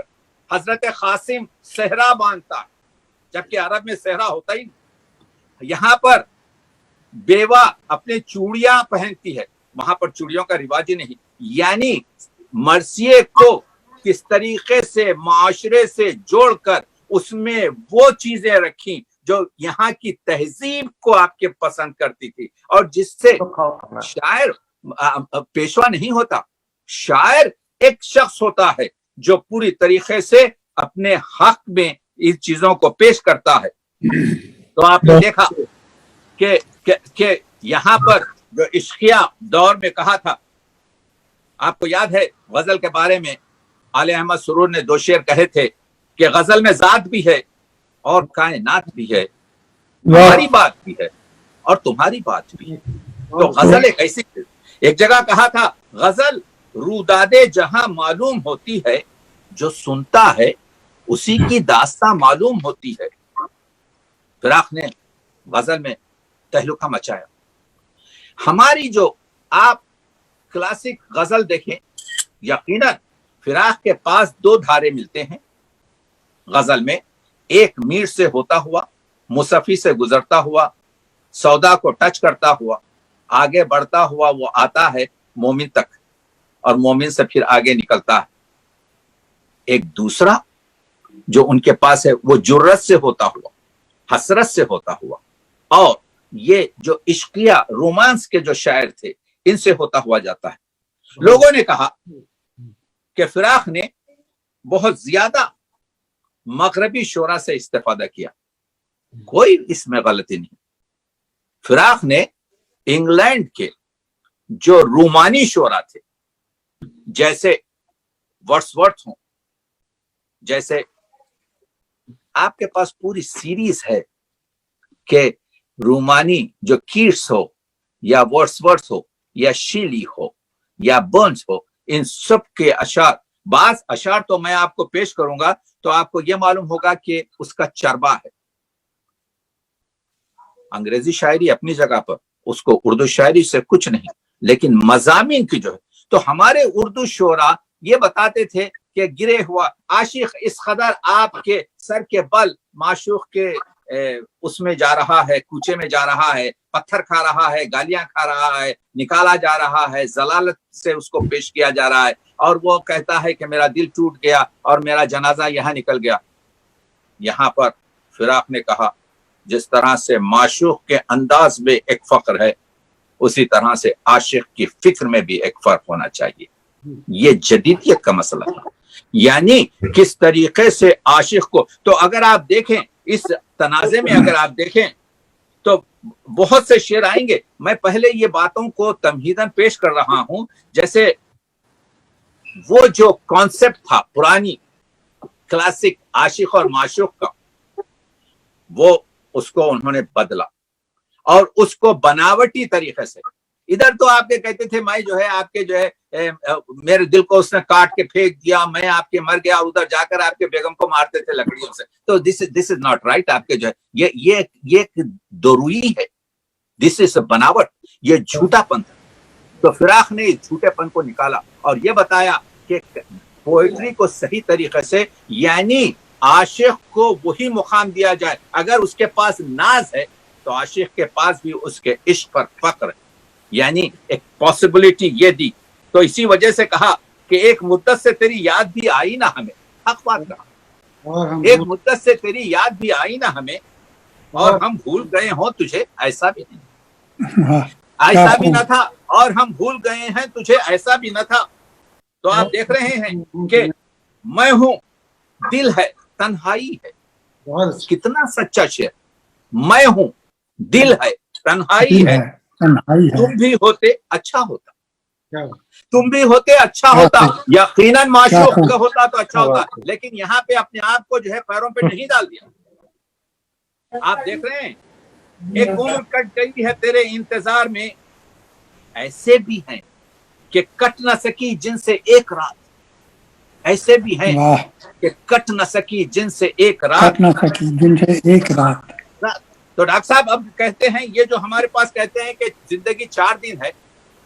حضرت قاسم صحرا باندھتا جبکہ عرب میں صحرا ہوتا ہی نہیں۔ یہاں پر بیوہ اپنے چوڑیاں پہنتی ہے، وہاں پر چوڑیوں کا رواج ہی نہیں۔ یعنی مرثیے کو کس طریقے سے معاشرے سے جوڑ کر اس میں وہ چیزیں رکھیں جو یہاں کی تہذیب کو آپ کے پسند کرتی تھی، اور جس سے شاعر پیشوا نہیں ہوتا، شاعر ایک شخص ہوتا ہے جو پوری طریقے سے اپنے حق میں ان چیزوں کو پیش کرتا ہے۔ تو آپ نے دیکھا کہ یہاں پر جو عشقیہ دور میں کہا تھا، آپ کو یاد ہے غزل کے بارے میں علی احمد سرور نے 2 شعر کہے تھے کہ غزل میں ذات بھی ہے اور کائنات بھی ہے، ہماری بات بھی ہے اور تمہاری بات بھی ہے۔ تو غزل ایک ایسی، ایک جگہ کہا تھا غزل روداد جہاں معلوم ہوتی ہے، جو سنتا ہے اسی کی داستاں معلوم ہوتی ہے۔ فراق نے غزل میں تہلکہ مچایا۔ ہماری جو آپ کلاسک غزل دیکھیں، یقیناً فراق کے پاس 2 دھارے ملتے ہیں غزل میں، ایک میر سے ہوتا ہوا، مصفی سے گزرتا ہوا، سودا کو ٹچ کرتا ہوا، آگے بڑھتا ہوا وہ آتا ہے مومن تک، اور مومن سے پھر آگے نکلتا ہے۔ ایک دوسرا جو ان کے پاس ہے وہ جرت سے ہوتا ہوا، حسرت سے ہوتا ہوا، اور یہ جو عشقیہ رومانس کے جو شاعر تھے ان سے ہوتا ہوا جاتا ہے۔ لوگوں نے کہا کہ فراق نے بہت زیادہ مغربی شعراء سے استفادہ کیا، کوئی اس میں غلطی نہیں۔ فراق نے انگلینڈ کے جو رومانی شعراء تھے، جیسے ورڈسورتھ ہوں، جیسے آپ کے پاس پوری سیریز ہے کہ رومانی جو کیٹس ہو یا ورڈسورتھ ہو یا شیلی ہو یا برنز ہو، ان سب کے اشعار، بعض اشعار تو میں آپ کو پیش کروں گا تو آپ کو یہ معلوم ہوگا کہ اس کا چربا ہے۔ انگریزی شاعری اپنی جگہ پر، اس کو اردو شاعری سے کچھ نہیں، لیکن مضامین کی جو ہے، تو ہمارے اردو شعراء یہ بتاتے تھے کہ گرے ہوا عاشق اس قدر آپ کے سر کے بل معشوق کے اس میں جا رہا ہے، کوچے میں جا رہا ہے، پتھر کھا رہا ہے، گالیاں کھا رہا ہے، نکالا جا رہا ہے، ضلالت سے اس کو پیش کیا جا رہا ہے، اور وہ کہتا ہے کہ میرا دل ٹوٹ گیا اور میرا جنازہ یہاں نکل گیا۔ یہاں پر فراق نے کہا جس طرح سے معشوق کے انداز میں ایک فخر ہے، اسی طرح سے عاشق کی فکر میں بھی ایک فرق ہونا چاہیے۔ یہ جدیدیت کا مسئلہ ہے، یعنی کس طریقے سے عاشق کو، تو اگر آپ دیکھیں اس تنازع میں، اگر آپ دیکھیں تو بہت سے شعر آئیں گے۔ میں پہلے یہ باتوں کو تمہیداً پیش کر رہا ہوں، جیسے وہ جو کانسیپٹ تھا پرانی کلاسک عاشق اور معشوق کا، وہ اس کو انہوں نے بدلا اور اس کو بناوٹی طریقے سے، ادھر تو آپ کے کہتے تھے میں جو ہے آپ کے جو ہے میرے دل کو اس نے کاٹ کے پھینک دیا، میں آپ کے مر گیا، ادھر جا کر آپ کے بیگم کو مارتے تھے لکڑیوں سے، تو دس از ناٹ رائٹ۔ آپ کے جو ہے یہ ایک دوروئی ہے، دس از بناوٹ، یہ جھوٹا پن تھا۔ تو فراق نے اس جھوٹے پن کو نکالا اور یہ بتایا کہ پوئٹری کو صحیح طریقے سے، یعنی عاشق کو وہی مقام دیا جائے، اگر اس کے پاس ناز ہے تو عاشق کے پاس بھی اس کے عشق پر فخر ہے، یعنی ایک پاسبلٹی یہ دی۔ تو اسی وجہ سے کہا کہ ایک مدت سے تیری یاد بھی آئی نہ ہمیں، حق بات کہا اور ہم ایک مدت سے تیری یاد بھی آئی نہ ہمیں اور ہم بھول گئے ہوں تجھے، ایسا بھی نہیں، ہاں، ایسا بھی نہ تھا، اور ہم بھول گئے ہیں تجھے، ایسا بھی نہ تھا۔ تو آپ دیکھ رہے ہیں کہ میں ہوں، دل ہے، تنہائی ہے، بہت اچھا، کتنا سچا شعر، میں ہوں، دل ہے، تنہائی ہے، تنہائی ہے، تم بھی ہوتے اچھا ہوتا، کیا تم بھی ہوتے اچھا کیا ہوتا، خوب، یقیناً معشوق خوب، کا ہوتا تو اچھا ہوتا، لیکن یہاں پہ اپنے آپ کو جو ہے پیروں پہ نہیں ڈال دیا۔ آپ دیکھ رہے ہیں ایک عمر کٹ گئی ہے تیرے انتظار میں، ایسے بھی ہیں کہ کٹ نہ سکی جن سے ایک رات، ایسے بھی ہیں واہ، کہ کٹ نہ سکی جن سے ایک رات۔ کٹ نہ سکی جن سے ایک رات۔ تو ڈاکٹر صاحب اب کہتے ہیں یہ جو ہمارے پاس کہتے ہیں کہ زندگی 4 دن ہے،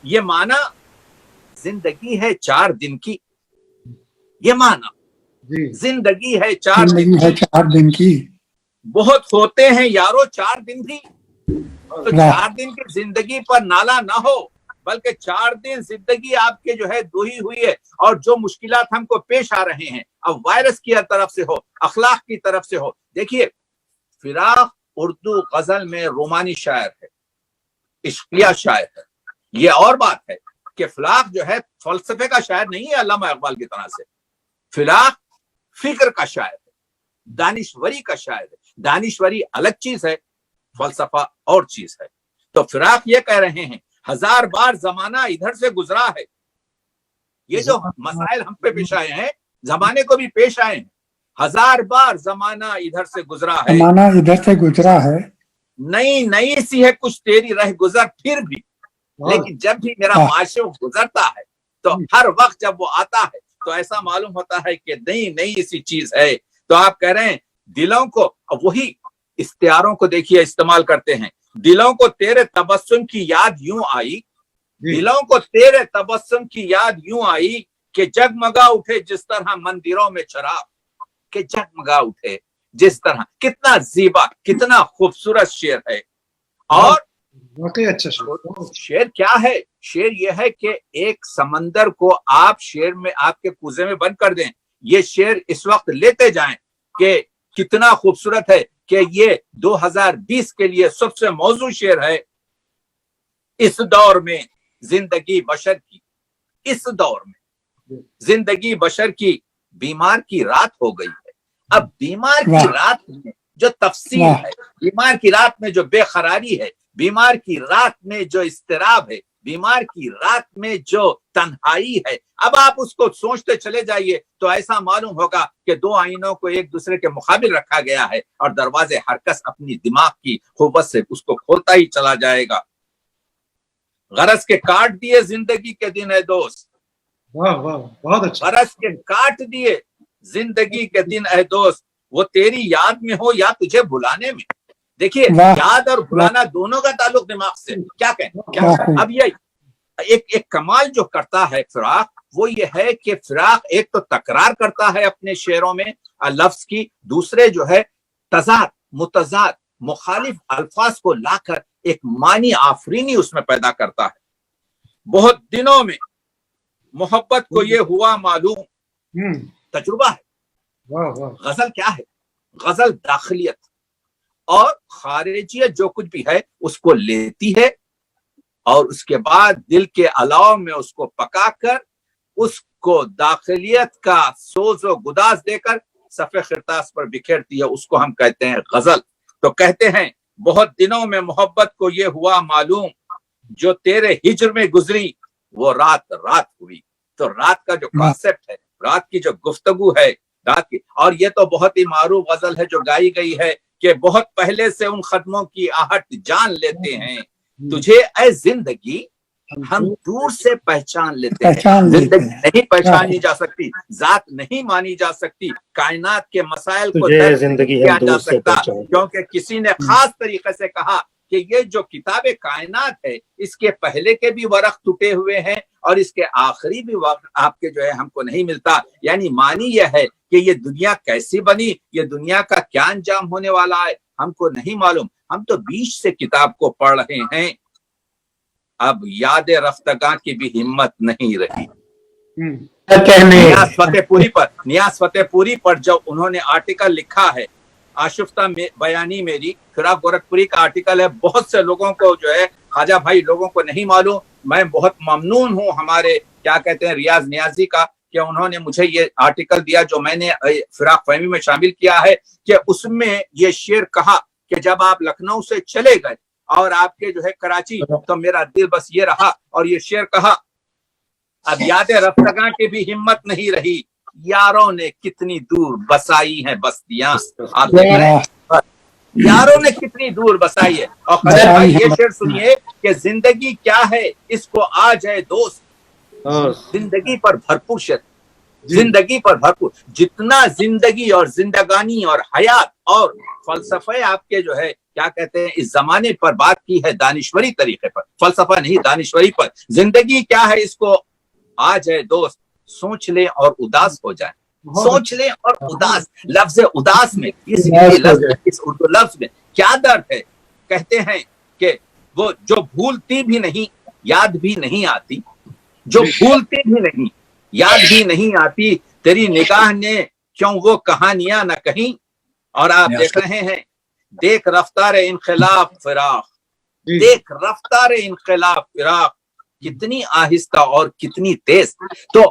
یہ معنی زندگی ہے 4 دن کی، یہ معنی جی زندگی ہے 4 دن زندگی ہے کی، 4 دن کی۔ بہت ہوتے ہیں یارو 4 دن بھی، تو واہ، 4 دن کی زندگی پر نالا نہ ہو، بلکہ 4 دن زندگی آپ کے جو ہے دوہی ہوئی ہے، اور جو مشکلات ہم کو پیش آ رہے ہیں، اب وائرس کی طرف سے ہو، اخلاق کی طرف سے ہو۔ دیکھیے فراق اردو غزل میں رومانی شاعر ہے، عشقیہ شاعر ہے، یہ اور بات ہے کہ فلاق جو ہے فلسفے کا شاعر نہیں ہے علامہ اقبال کی طرح سے، فلاق فکر کا شاعر ہے، دانشوری کا شاعر ہے، دانشوری الگ چیز ہے، فلسفہ اور چیز ہے۔ تو فراق یہ کہہ رہے ہیں 1000 بار زمانہ ادھر سے گزرا ہے، یہ جو مسائل ہم پہ پیش آئے ہیں زمانے کو بھی پیش آئے ہیں، 1000 بار زمانہ ادھر سے گزرا ہے، زمانہ ادھر سے گزرا ہے، نئی نئی سی ہے کچھ تیری رہ گزر پھر بھی، لیکن جب بھی میرا معشوق گزرتا ہے تو ہر وقت جب وہ آتا ہے تو ایسا معلوم ہوتا ہے کہ نئی نئی سی چیز ہے۔ تو آپ کہہ رہے ہیں دلوں کو، وہی استعاروں کو دیکھیے استعمال کرتے ہیں، دلوں کو تیرے تبسم کی یاد یوں آئی، دلوں کو تیرے تبسم کی یاد یوں آئی کہ جگمگا اٹھے جس طرح مندروں میں چراغ، کہ جگمگا اٹھے جس طرح۔ کتنا زیبا، کتنا خوبصورت شعر ہے۔ اور واقعی اچھا شعر کیا ہے؟ شعر یہ ہے کہ ایک سمندر کو آپ شعر میں آپ کے کوزے میں بند کر دیں، یہ شعر اس وقت لیتے جائیں کہ کتنا خوبصورت ہے، کہ یہ 2020 کے لیے سب سے موزوں شعر ہے۔ اس دور میں زندگی بشر کی، اس دور میں زندگی بشر کی بیمار کی رات ہو گئی ہے۔ اب بیمار کی رات میں جو تفصیل ہے، بیمار کی رات میں جو بے قراری ہے، بیمار کی رات میں جو اضطراب ہے، بیمار کی رات میں جو تنہائی ہے، اب آپ اس کو سوچتے چلے جائیے تو ایسا معلوم ہوگا کہ 2 آئینوں کو ایک دوسرے کے مقابل رکھا گیا ہے، اور دروازے ہر کس اپنی دماغ کی قوت سے اس کو کھولتا ہی چلا جائے گا۔ غرض کے کاٹ دیے زندگی کے دن اے دوست، واہ واہ بہت اچھا، غرض کے کاٹ دیے زندگی کے دن اے دوست، وہ تیری یاد میں ہو یا تجھے بھلانے میں۔ دیکھیے یاد اور بھلانا دونوں کا تعلق دماغ سے، کیا کہیں۔ اب یہ ایک کمال جو کرتا ہے فراق، وہ یہ ہے کہ فراق ایک تو تکرار کرتا ہے اپنے شعروں میں لفظ کی، دوسرے جو ہے تضاد، متضاد، مخالف الفاظ کو لا کر ایک معنی آفرینی اس میں پیدا کرتا ہے۔ بہت دنوں میں محبت کو یہ ہوا معلوم، تجربہ ہے۔ غزل کیا ہے؟ غزل داخلیت اور خارجیت جو کچھ بھی ہے اس کو لیتی ہے، اور اس کے بعد دل کے علاوہ میں اس کو پکا کر اس کو داخلیت کا سوز و گداز دے کر صفحے خرطاس پر بکھیرتی ہے، اس کو ہم کہتے ہیں غزل۔ تو کہتے ہیں بہت دنوں میں محبت کو یہ ہوا معلوم، جو تیرے ہجر میں گزری وہ رات رات ہوئی۔ تو رات کا جو کانسیپٹ ہے، رات کی جو گفتگو ہے، رات کی، اور یہ تو بہت ہی معروف غزل ہے جو گائی گئی ہے کہ بہت پہلے سے ان قدموں کی آہٹ جان لیتے ہیں، تجھے اے زندگی ہم دور سے پہچان لیتے ہیں۔ زندگی نہیں پہچانی جا سکتی، ذات نہیں مانی جا سکتی، کائنات کے مسائل کو درک نہیں کیا جا سکتا، کیونکہ کسی نے خاص طریقے سے کہا کہ یہ جو کتاب کائنات ہے اس کے پہلے کے بھی ورق ٹوٹے ہوئے ہیں اور اس کے آخری بھی ورق آپ کے جو ہے ہم کو نہیں ملتا۔ یعنی معنی یہ ہے کہ یہ دنیا کیسی بنی، یہ دنیا کا کیا انجام ہونے والا ہے ہم کو نہیں معلوم، ہم تو بیچ سے کتاب کو پڑھ رہے ہیں۔ اب یاد رفتگاں کی بھی ہمت نہیں رہی، नियाज फतेहपुरी पर जब उन्होंने आर्टिकल लिखा है, आशिफ्ता बयानी मेरी, फिराक गोरखपुरी का आर्टिकल है, बहुत से लोगों को जो है ख्वाजा भाई लोगों को नहीं मालूम। मैं बहुत ममनून हूँ हमारे क्या कहते हैं रियाज नियाजी का कि उन्होंने मुझे ये आर्टिकल दिया जो मैंने फिराक फहमी में शामिल किया है, कि उसमें ये शेर कहा कि जब आप लखनऊ से चले गए और आपके जो है कराची, तो मेरा दिल बस ये रहा, और ये शेर कहा, अब यादें रफ्तगा की भी हिम्मत नहीं रही, यारों ने कितनी दूर बसाई है बस्तियां। आप देख रहे हैं यारों ने कितनी दूर बसाई है। और खदर भाई ये शेर सुनिए कि जिंदगी क्या है इसको आ जाए दोस्त, जिंदगी पर भरपूर शेर, जिंदगी पर भरपूर, जितना जिंदगी और जिंदगानी और हयात और फलसफे आपके जो है क्या कहते हैं इस जमाने पर बात की है दानिश्वरी तरीके पर, फलसफा नहीं दानिश्वरी पर। जिंदगी क्या है इसको आ जाए दोस्त, सोच ले और उदास हो जाए, सोच ले और उदास। लफ्ज उदास में इस उर्दू लफ्ज में क्या दर्द है। कहते हैं कि वो जो भूलती भी नहीं याद भी नहीं आती, जो भूलती भी नहीं याद भी नहीं आती, तेरी निगाह ने क्यों वो कहानियां न कहीं। और आप देख रहे हैं, देख रफ्तार इनकलाब फिराक, देख रफ्तार इनकलाब फिराक, कितनी आहिस्ता और कितनी तेज। तो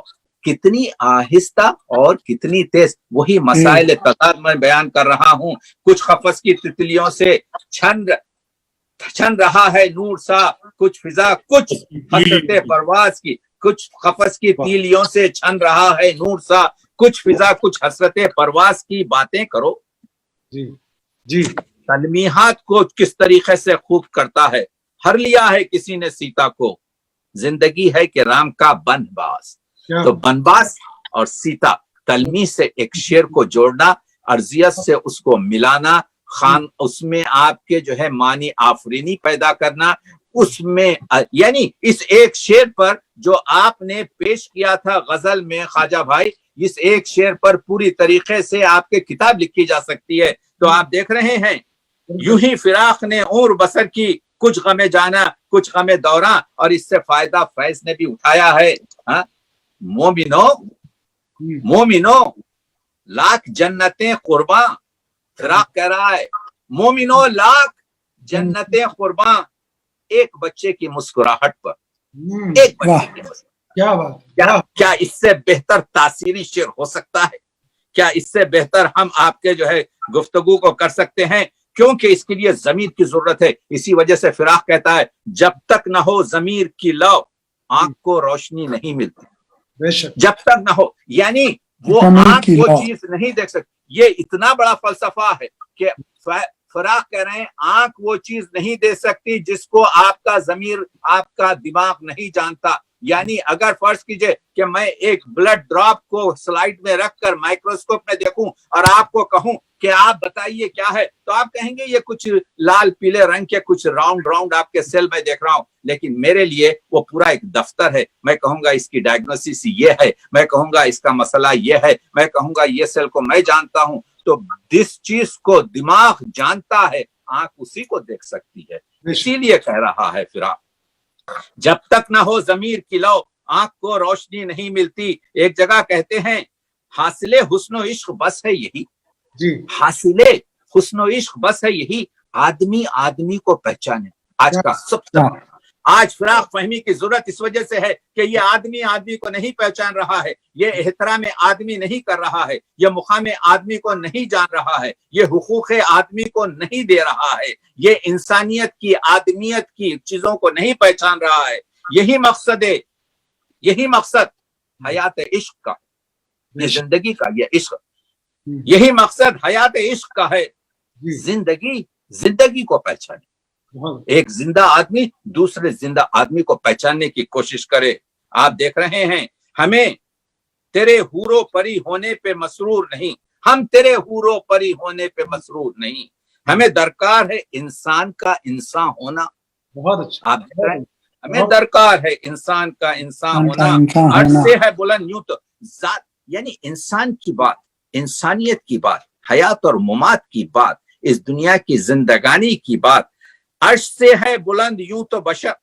कितनी आहिस्ता और कितनी तेज, वही मसाइल तदाद में बयान कर रहा हूं। कुछ खफस की तितलियों से छन रहा है नूर सा, कुछ फिजा कुछ हसरते परवाज की, कुछ खफस की तीलियों से छन रहा है नूर सा, कुछ फिजा कुछ हसरते परवाज की, बातें करो। जी जी, तलमीहात को किस तरीके से खूब करता है। हर लिया है किसी ने सीता को, जिंदगी है कि राम का बनबास। तो बनबास और सीता, तलमी से एक शेर को जोड़ना, अर्जियत से उसको मिलाना, खान उसमें आपके जो है मानी आफरीनी पैदा करना, उसमें यानी इस एक शेर पर जो आपने पेश किया था गजल में ख्वाजा भाई, इस एक शेर पर पूरी तरीके से आपके किताब लिखी जा सकती है। तो आप देख रहे हैं, यूं ही फिराक ने उम्र बसर की, कुछ गमे जाना कुछ गमे दौरा, और इससे फायदा फैज ने भी उठाया है। हाँ, मोमिनो मोमिनो लाख जन्नतें कुर्बां, फिराक कह रहा है मोमिनो लाख जन्नतें कुर्बां, एक बच्चे की मुस्कुराहट पर, एक बच्चे की मुस्कुराहट। क्या बात, क्या इससे बेहतर तासीरी शेर हो सकता है? क्या इससे बेहतर हम आपके जो है गुफ्तगू को कर सकते हैं? क्योंकि इसके लिए जमीर की जरूरत है। इसी वजह से फिराक कहता है, जब तक न हो जमीर की लौ आंख को रोशनी नहीं मिलती। जब तक न हो, यानी वो आंख वो चीज नहीं देख सकती। ये इतना बड़ा फलसफा है कि फिराक कह रहे हैं, आंख वो चीज नहीं दे सकती जिसको आपका जमीर आपका दिमाग नहीं जानता। यानी अगर फर्ज कीजिए कि मैं एक ब्लड ड्रॉप को स्लाइड में रखकर माइक्रोस्कोप में देखूं और आपको कहूं कि आप बताइए क्या है, तो आप कहेंगे ये कुछ लाल पीले रंग के कुछ राउंड राउंड आपके सेल में देख रहा हूं। लेकिन मेरे लिए वो पूरा एक दफ्तर है। मैं कहूंगा इसकी डायग्नोसिस ये है, मैं कहूंगा इसका मसला ये है, मैं कहूंगा ये सेल को मैं जानता हूं। तो जिस चीज को दिमाग जानता है, आंख उसी को देख सकती है। इसीलिए कह रहा है फिराक, जब तक ना हो जमीर की लौ आंख को रोशनी नहीं मिलती। एक जगह कहते हैं, हासिले हुस्नो इश्क बस है यही, हासिले हुस्नो इश्क बस है यही, आदमी आदमी को पहचाने। आज का सबसे आज फिराक फहमी की जरूरत इस वजह से है कि ये आदमी आदमी को नहीं पहचान रहा है, ये एहतराम आदमी नहीं कर रहा है, ये मुकाम आदमी को नहीं जान रहा है, ये हुकूक आदमी को नहीं दे रहा है, ये इंसानियत की आदमियत की चीजों को नहीं पहचान रहा है। यही मकसद है, यही मकसद हयात इश्क का, ये जिंदगी का ये इश्क, यही मकसद हयात इश्क का है। जिंदगी जिंदगी को पहचाने, एक जिंदा आदमी दूसरे जिंदा आदमी को पहचानने की कोशिश करे। आप देख रहे हैं, हमें तेरे हूरो परी होने पे मसरूर नहीं, हम तेरे हूरो परी होने पे मसरूर नहीं, हमें दरकार है इंसान का इंसान होना। बहुत अच्छा। आप देख रहे हैं, हमें दरकार है इंसान का इंसान होना। अर्श से है बुलंद यूं तो जात, यानी इंसान की बात, इंसानियत की बात, हयात और मुमात की बात, इस दुनिया की जिंदगानी की बात, अर्श से है बुलंद यूं तो बशर।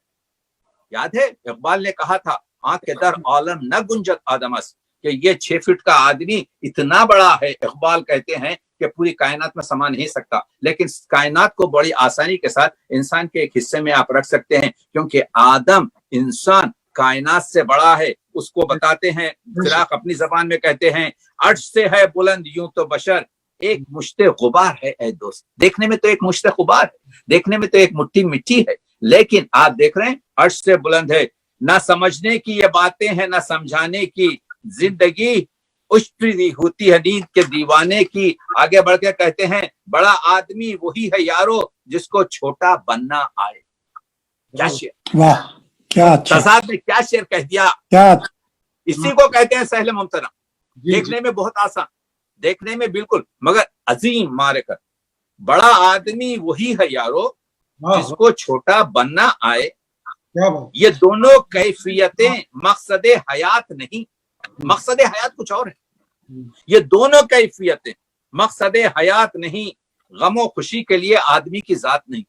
याद है इकबाल ने कहा था, आंख के दर आलम न गुंजत आदमस, कि ये 6 फीट का आदमी इतना बड़ा है, इकबाल कहते हैं कि पूरी कायनात में समा नहीं सकता, लेकिन कायनात को बड़ी आसानी के साथ इंसान के एक हिस्से में आप रख सकते हैं, क्योंकि आदम इंसान कायनात से बड़ा है। उसको बताते हैं, फिराक अपनी जबान में कहते हैं, अर्श से है बुलंद यूं तो बशर एक मुश्ते गुबार है ए दोस्त। देखने में तो एक मुश्ते गुबार है, देखने में तो एक मुट्ठी मिट्टी है, लेकिन आप देख रहे हैं अर्श से बुलंद है। ना समझने की ये बातें हैं, ना समझाने की, जिंदगी उश्री होती है नींद के दीवाने की। आगे बढ़ के कहते हैं, बड़ा आदमी वही है यारो जिसको छोटा बनना आए। क्या शेर, वाह क्या अच्छा, तजाद में क्या शेर कह दिया। क्या इसी को कहते हैं सहल मुमतना। देखने में बहुत आसान, देखने में बिल्कुल, मगर अजीम मारे कर। बड़ा आदमी वही है यारो जिसको छोटा बनना आए। क्या बात, ये दोनों कैफियतें मकसद हयात नहीं, मकसद हयात कुछ और है। ये दोनों कैफियतें मकसद हयात नहीं, गमो खुशी के लिए आदमी की जात नहीं,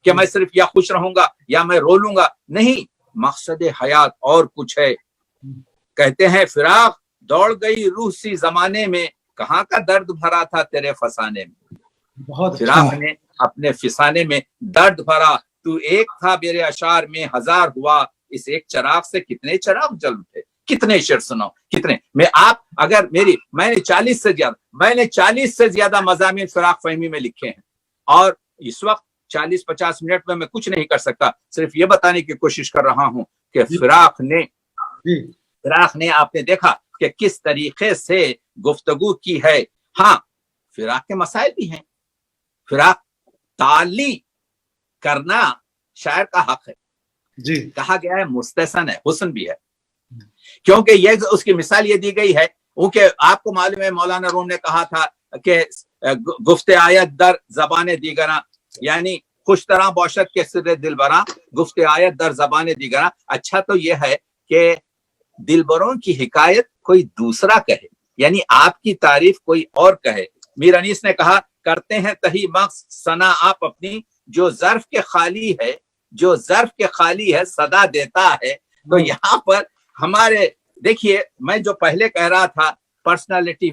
कि मैं सिर्फ या खुश रहूंगा या मैं रो लूंगा, नहीं, मकसद हयात और कुछ है। कहते हैं, फिराक दौड़ गई रूह सी जमाने में, कहाँ का दर्द भरा था तेरे फसाने में। बहुत फिराक ने अपने फिसाने में दर्द भरा, तू एक था मेरे अशार में हजार हुआ, इस एक चिराग से कितने चिराग जल उठे। कितने शेर सुनाओ, कितने। मैं आप अगर मैंने 40 से ज्यादा मज़ामीन फिराक फहमी में लिखे हैं, और इस वक्त 40-50 मिनट में मैं कुछ नहीं कर सकता, सिर्फ ये बताने की कोशिश कर रहा हूं कि फिराक ने आपने देखा कि किस तरीके से गुफ्तगू की है। हाँ, फिराक के मसाइल भी हैं। फिराक ताली करना शायर का हक है जी, कहा गया है, मुस्तहसन है, हुस्न भी है, क्योंकि ये उसकी मिसाल ये दी गई है। क्योंकि आपको मालूम है मौलाना रूम ने कहा था कि गुफ्ते आयत दर ज़बाने दीगरा, यानी खुश तरह बौशत के सिरे दिलबरा, गुफ्ते आयत दर ज़बाने दीगरा। अच्छा तो ये है कि दिलबरों की हिकायत कोई दूसरा कहे, यानी आपकी तारीफ कोई और कहे। मीर अनीस ने कहा, करते हैं तही मक्स सना आप अपनी, जो ज़र्फ के खाली है, जो ज़र्फ के खाली है सदा देता है। तो यहाँ पर हमारे देखिए, मैं जो पहले कह रहा था, पर्सनालिटी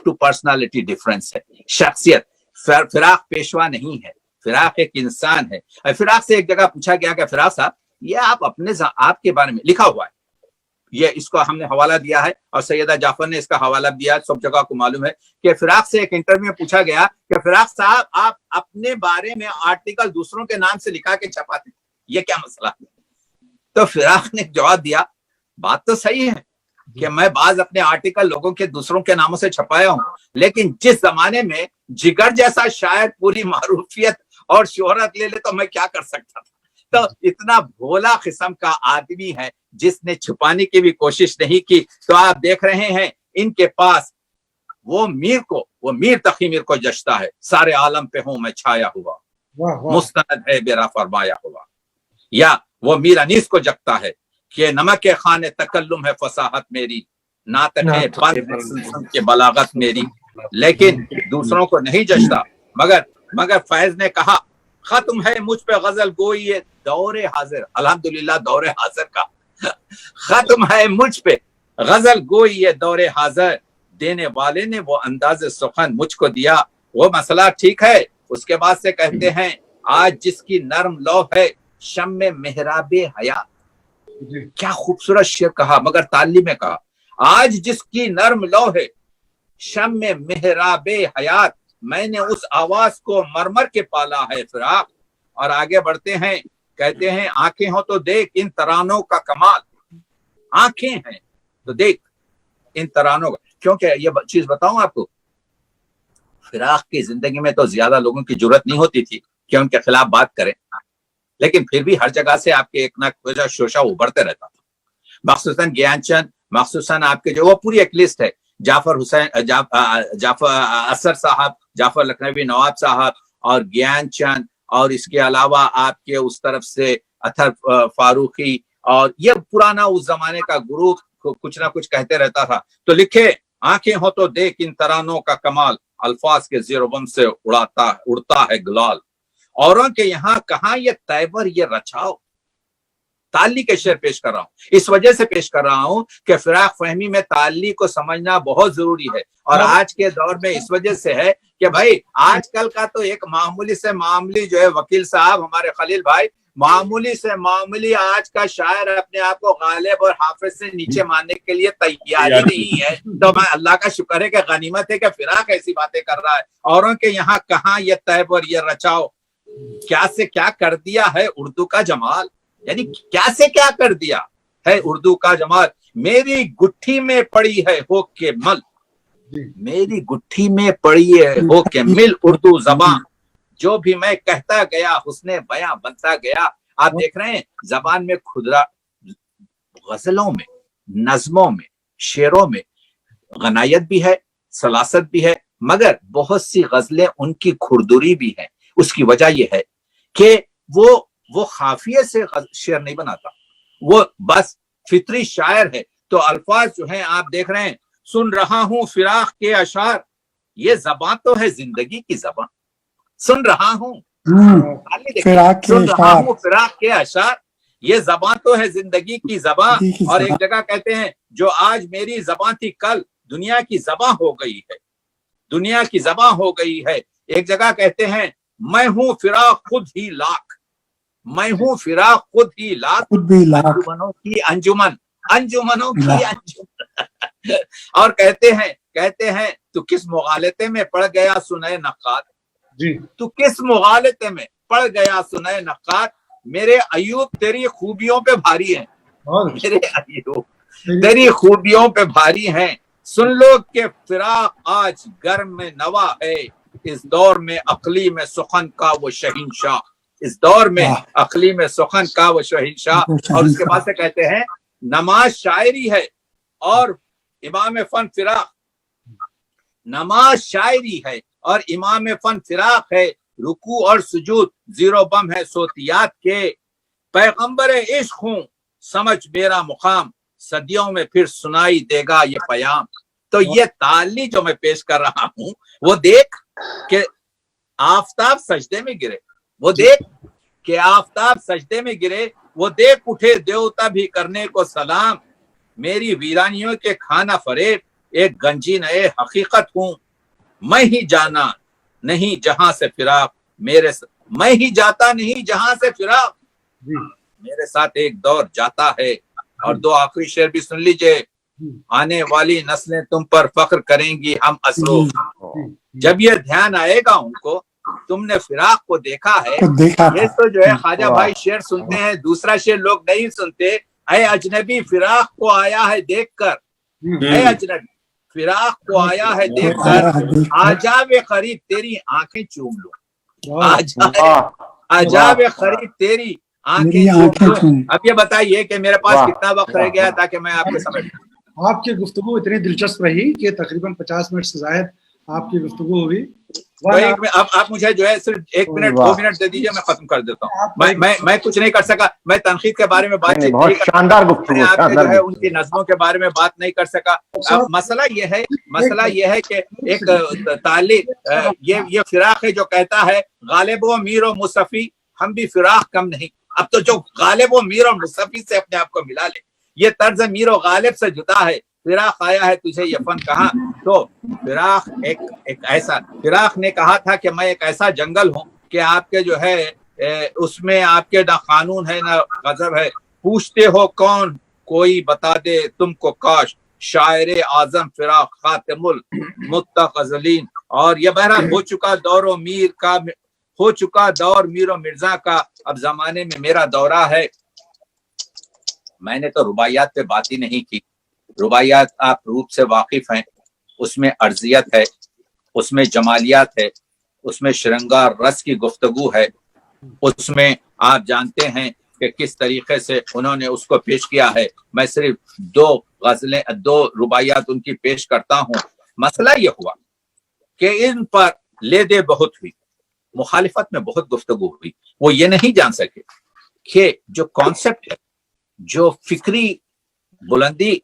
टू पर्सनालिटी डिफरेंस है, शख्सियत। फिराक पेशवा नहीं है, फिराक एक इंसान है। फिराक से एक जगह पूछा गया कि फिराक साहब, ये आप आपके बारे में लिखा हुआ है, ये इसको हमने हवाला दिया है और सैयदा जाफर ने इसका हवाला दिया, सब जगह को मालूम है कि फिराक से एक इंटरव्यू में पूछा गया कि फिराक साहब, आप अपने बारे में आर्टिकल दूसरों के नाम से लिखा के छपाते, ये क्या मसला है? तो फिराक ने जवाब दिया, बात तो सही है कि मैं बाज अपने आर्टिकल लोगों के दूसरों के नामों से छपाया हूं, लेकिन जिस जमाने में जिगर जैसा शायर पूरी मारूफियत और शोहरत ले ले तो मैं क्या कर सकता था। तो इतना भोला किस्म का आदमी है जिसने छुपाने की भी कोशिश नहीं की। तो आप देख रहे हैं इनके पास वो मीर तकी मीर को जचता है, सारे आलम पे हूं मैं छाया हुआ, मुस्तनद है मेरा फरमाया हुआ। या वो मीर अनीस को जगता है कि नमक के खाने तकल्लुम है फसाहत मेरी, नातक है बंद के बलागत मेरी, लेकिन दूसरों को नहीं जचता। मगर फैज ने कहा, खत्म है मुझ पे गजल गोई ये दौरे हाजिर, अल्हम्दुलिल्लाह दौरे हाजिर का खत्म है मुझ पे गजल गोई ये दौरे हाजिर, देने वाले ने वो अंदाज़े सुखन मुझको दिया। वो मसला ठीक है। उसके बाद से कहते हैं, आज जिसकी नर्म लौ है शम्मे मेहराबे हया। क्या खूबसूरत शेर कहा, मगर ताली में कहा, आज जिसकी नर्म लौ है शम्मे मेहराबे हयात, मैंने उस आवाज को मरमर के पाला है फिराक। और आगे बढ़ते हैं, कहते हैं, आंखें हो तो देख इन तरानों का कमाल, आंखें हैं तो देख इन तरानों का। क्योंकि ये चीज बताऊं आपको, फिराक की जिंदगी में तो ज्यादा लोगों की जरूरत नहीं होती थी कि उनके खिलाफ बात करें, लेकिन फिर भी हर जगह से आपके एक ना कोई शोशा उभरते रहता था। मखसूसन ज्ञानचंद, मखसूसन आपके जो वो पूरी एक लिस्ट है, जाफर हुसैन, जाफर असर साहब, जाफर लखनवी नवाब साहब और ज्ञानचंद, और इसके अलावा आपके उस तरफ से अथर फारूकी, और ये पुराना उस जमाने का ग्रुप कुछ ना कुछ कहते रहता था। तो लिखे, आंखें हो तो देख इन तरानों का कमाल, अल्फाज के ज़ेर-ओ-बम से उड़ता है गुलाल, औरों के यहाँ कहाँ ये तैबर ये रचाओ, تعلی کے شعر پیش کر رہا ہوں، اس وجہ سے پیش کر رہا ہوں کہ فراق فہمی میں تعلی کو سمجھنا بہت ضروری ہے، اور آج کے دور میں اس وجہ سے ہے کہ بھائی آج کل کا تو ایک معمولی سے معمولی جو ہے وکیل صاحب ہمارے خلیل بھائی، معمولی سے معمولی آج کا شاعر اپنے آپ کو غالب اور حافظ سے نیچے ماننے کے لیے تیار ہی نہیں ہے، تو میں اللہ کا شکر ہے کہ غنیمت ہے کہ فراق ایسی باتیں کر رہا ہے، اوروں کے یہاں کہاں یہ طیب اور یہ رچاؤ، کیا سے کیا کر دیا ہے اردو کا جمال، یعنی کیا سے کیا کر دیا ہے اردو کا جمال، میری گٹھی میں پڑی ہے ہو کے مل، میری گٹھی میں پڑی ہے ہو کے مل اردو زبان، جو بھی میں کہتا گیا حسن بیاں بنتا گیا۔ آپ دیکھ رہے ہیں زبان میں خدرا، غزلوں میں، نظموں میں، شعروں میں غنایت بھی ہے، سلاست بھی ہے، مگر بہت سی غزلیں ان کی کھردری بھی ہیں۔ اس کی وجہ یہ ہے کہ وہ خافیے سے شعر نہیں بناتا، وہ بس فطری شاعر ہے۔ تو الفاظ جو ہیں آپ دیکھ رہے ہیں، سن رہا ہوں فراق کے اشعار، یہ زبان تو ہے زندگی کی زبان، سن رہا ہوں سن رہا ہوں فراق کے اشعار، یہ زبان تو ہے زندگی کی زبان۔ اور ایک جگہ کہتے ہیں جو آج میری زبان تھی کل دنیا کی زبان ہو گئی ہے، دنیا کی زبان ہو گئی ہے۔ ایک جگہ کہتے ہیں میں ہوں فراق خود ہی لاکھ، میں ہوں فراق خود ہی لاکھ، انجمنوں کی انجمن، انجمنوں کی انجمن۔ اور کہتے ہیں تو کس مغالطے میں پڑ گیا سنئے نقاد، تو کس مغالطے میں پڑ گیا سنئے نقاد، میرے ایوب تیری خوبیوں پہ بھاری ہیں، میرے ایوب تیری خوبیوں پہ بھاری ہیں، سن لو کہ فراق آج گرم میں نوا ہے، اس دور میں عقلی میں سخن کا وہ شہنشاہ، اس دور میں عقلی میں سخن کا وہ شہنشاہ۔ اور اس کے بعد سے کہتے ہیں نماز شاعری ہے اور امام فن فراق، نماز شاعری ہے اور امام فن فراق ہے، رکوع اور سجود زیرو بم ہے صوتیات کے، پیغمبر عشق ہوں سمجھ میرا مقام، صدیوں میں پھر سنائی دے گا یہ پیام۔ تو یہ تعلی جو میں پیش کر رہا ہوں، وہ دیکھ کہ آفتاب سجدے میں گرے، وہ دیکھ کہ آفتاب سجدے میں گرے، وہ دیکھ اٹھے دیوتا بھی کرنے کو سلام، میری ویرانیوں کے کھانا فریب ایک گنجی نئے حقیقت ہوں، میں ہی جانا نہیں جہاں سے فراق میں ہی جاتا نہیں جہاں سے فراق، میرے ساتھ ایک دور جاتا ہے۔ اور دو آخری شعر بھی سن لیجئے، آنے والی نسلیں تم پر فخر کریں گی ہم اسرو، جب یہ دھیان آئے گا ان کو تم نے فراق کو دیکھا ہے۔ یہ تو جو ہے خواجہ بھائی شعر سنتے ہیں، دوسرا شعر لوگ نہیں سنتے، اے اجنبی فراق کو آیا ہے دیکھ کر، اے اجنبی فراق کو آیا ہے دیکھ کر، آجاب خرید تیری آنکھیں چوم لوں، آجاب خرید تیری آنکھیں چوم لوں۔ اب یہ بتائیے کہ میرے پاس کتنا وقت رہ گیا تاکہ میں آپ کو سمجھ لوں۔ آپ کی گفتگو اتنی دلچسپ رہی کہ تقریباً 50 منٹ سے زائد آپ کی گفتگو ہوئی۔ اب آپ مجھے جو ہے صرف 1 منٹ 2 منٹ دے دیجیے، میں ختم کر دیتا ہوں۔ میں کچھ نہیں کر سکا، میں تنقید کے بارے میں بات چیت نہیں کر سکا، میں آپ کے جو ہے ان کی نظموں کے بارے میں بات نہیں کر سکا۔ اب مسئلہ یہ ہے کہ ایک تعلق یہ فراق ہے جو کہتا ہے غالب و میر و مصطفی ہم بھی فراق کم نہیں، اب تو جو غالب و میر اور مصطفی سے اپنے آپ کو ملا لے، یہ طرز میر و غالب سے جدا ہے، فراق آیا ہے تجھے یہ فن کہاں۔ تو فراق ایک ایسا، فراق نے کہا تھا کہ میں ایک ایسا جنگل ہوں کہ آپ کے جو ہے اس میں آپ کے نہ قانون ہے نہ غضب ہے، پوچھتے ہو کون کوئی بتا دے تم کو کاش، شاعر اعظم فراق خاتم المتغزلین۔ اور یہ بہرحال ہو چکا دور و میر کا، ہو چکا دور میر و مرزا کا، اب زمانے میں میرا دورہ ہے۔ میں نے تو رباعیات پہ بات ہی نہیں کی، رباعیات آپ روپ سے واقف ہیں، اس میں ارضیت ہے، اس میں جمالیات ہے، اس میں شرنگار رس کی گفتگو ہے، اس میں آپ جانتے ہیں کہ کس طریقے سے انہوں نے اس کو پیش کیا ہے۔ میں صرف 2 رباعیات ان کی پیش کرتا ہوں۔ مسئلہ یہ ہوا کہ ان پر لے دے بہت ہوئی، مخالفت میں بہت گفتگو ہوئی، وہ یہ نہیں جان سکے کہ جو کانسیپٹ ہے، جو فکری بلندی،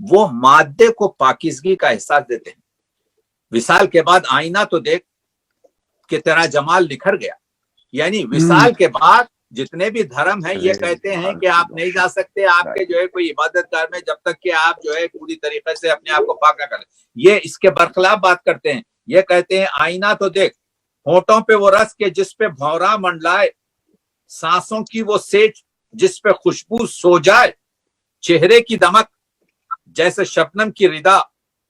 وہ مادے کو پاکیزگی کا احساس دیتے ہیں۔ وصال کے بعد آئینہ تو دیکھ کہ تیرا جمال نکھر گیا، یعنی وصال کے بعد जितने भी धर्म हैं ये कहते हैं कि आप नहीं जा सकते आपके जो है कोई इबादत गाह में जब तक कि आप जो है पूरी तरीके से अपने आप को पाक न करें। ये इसके बरखिलाफ बात करते हैं। ये कहते हैं आईना तो देख, होंठों पे वो रस के जिस पे भौरा मंडलाए, सांसों की वो सेज जिस पे खुशबू सो जाए, चेहरे की दमक जैसे शबनम की रिदा,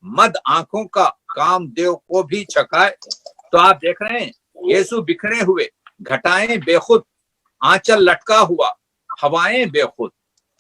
मद आंखों का कामदेव को भी छकाए। तो आप देख रहे हैं यीशु बिखरे हुए, घटाएं बेखुद, आंचल लटका हुआ, हवाएं बेखुद,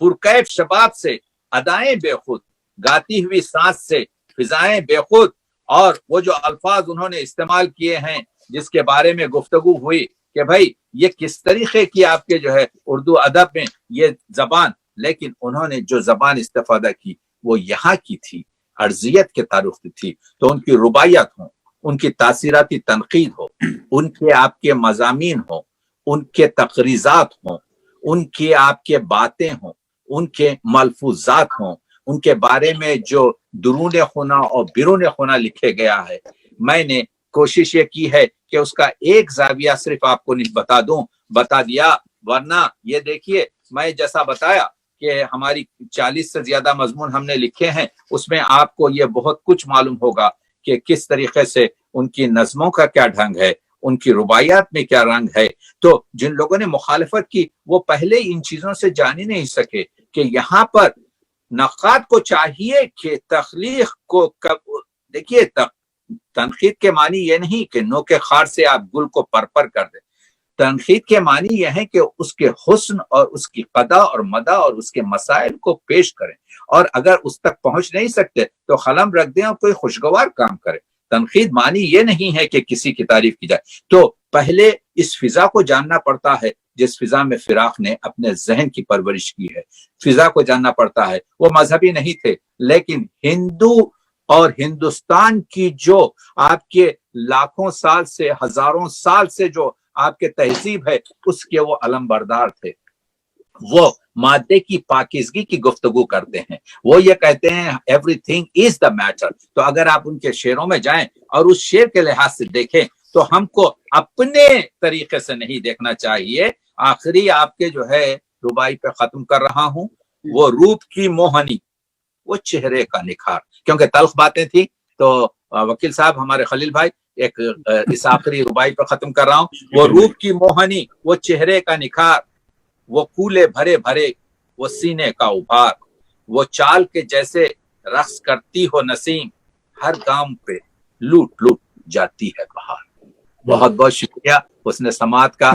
पुरकैफ शबाब से अदाएं बेखुद, गाती हुई सांस से फिजाएं बेखुद। और वो जो अल्फाज उन्होंने इस्तेमाल किए हैं जिसके बारे में गुफ्तगू हुई कि भाई ये किस तरीके की आपके जो है उर्दू अदब में ये जबान, लेकिन उन्होंने जो जबान इस्तेफादा की वो यहाँ की थी, अर्जियत के तारुफ थी। तो उनकी रुबाइयात हो, उनकी तासीराती तनकीद हो, उनके आपके मजामीन हो, उनके तकरीजात हो, उनके आपके बातें हो, उनके मलफूजात हो, उनके बारे में जो दुरूने खुना और बिरूने खुना लिखे गया है, मैंने कोशिश ये की है कि उसका एक जाविया सिर्फ आपको नहीं बता दिया। वरना ये देखिए, मैं जैसा बताया कि हमारी 40 से ज्यादा मजमून हमने लिखे हैं, उसमें आपको ये बहुत कुछ मालूम होगा कि किस तरीके से उनकी नज़मों का क्या ढंग है, उनकी रुबाइयात में क्या रंग है। तो जिन लोगों ने मुखालफत की वो पहले इन चीजों से जान ही नहीं सके कि यहाँ पर नक़ाद को चाहिए कि तख्लीक को देखिए, तनकीद के मानी ये नहीं कि नोके खार से आप गुल को परपर कर दें। तनकीद के मानी यह है कि उसके हुस्न और उसकी कदा और मदा और उसके मसाइल को पेश करें, और अगर उस तक पहुंच नहीं सकते तो कलम रख दें और कोई खुशगवार काम करें। तनकीद मानी ये नहीं है कि किसी की तारीफ की जाए। तो पहले इस फिजा को जानना पड़ता है जिस फिजा में फिराक ने अपने जहन की परवरिश की है। फिजा को जानना पड़ता है। वो मजहबी नहीं थे, लेकिन हिंदू और हिंदुस्तान की जो आपके लाखों साल से हजारों साल से जो आपके तहजीब है उसके वो अलमबरदार थे। वो मादे की पाकिजगी की गुफ्तगू करते हैं। वो ये कहते हैं एवरीथिंग इज द मैटर। तो अगर आप उनके शेरों में जाएं और उस शेर के लिहाज से देखें तो हमको अपने तरीके से नहीं देखना चाहिए। आखिरी आपके जो है रुबाई पे खत्म कर रहा हूं, वो रूप की मोहनी, वो चेहरे का निखार, क्योंकि तल्ख बातें थी। तो वकील साहब, हमारे खलील भाई, एक इस आखिरी रुबाई पे खत्म कर रहा हूं। वो रूप की मोहनी, वो चेहरे का निखार, वो कूले भरे भरे, वो सीने का उभार, वो चाल के जैसे रक्स करती हो नसीम, हर गांव पे लूट लूट जाती है बहार। बहुत बहुत शुक्रिया उसने समात का।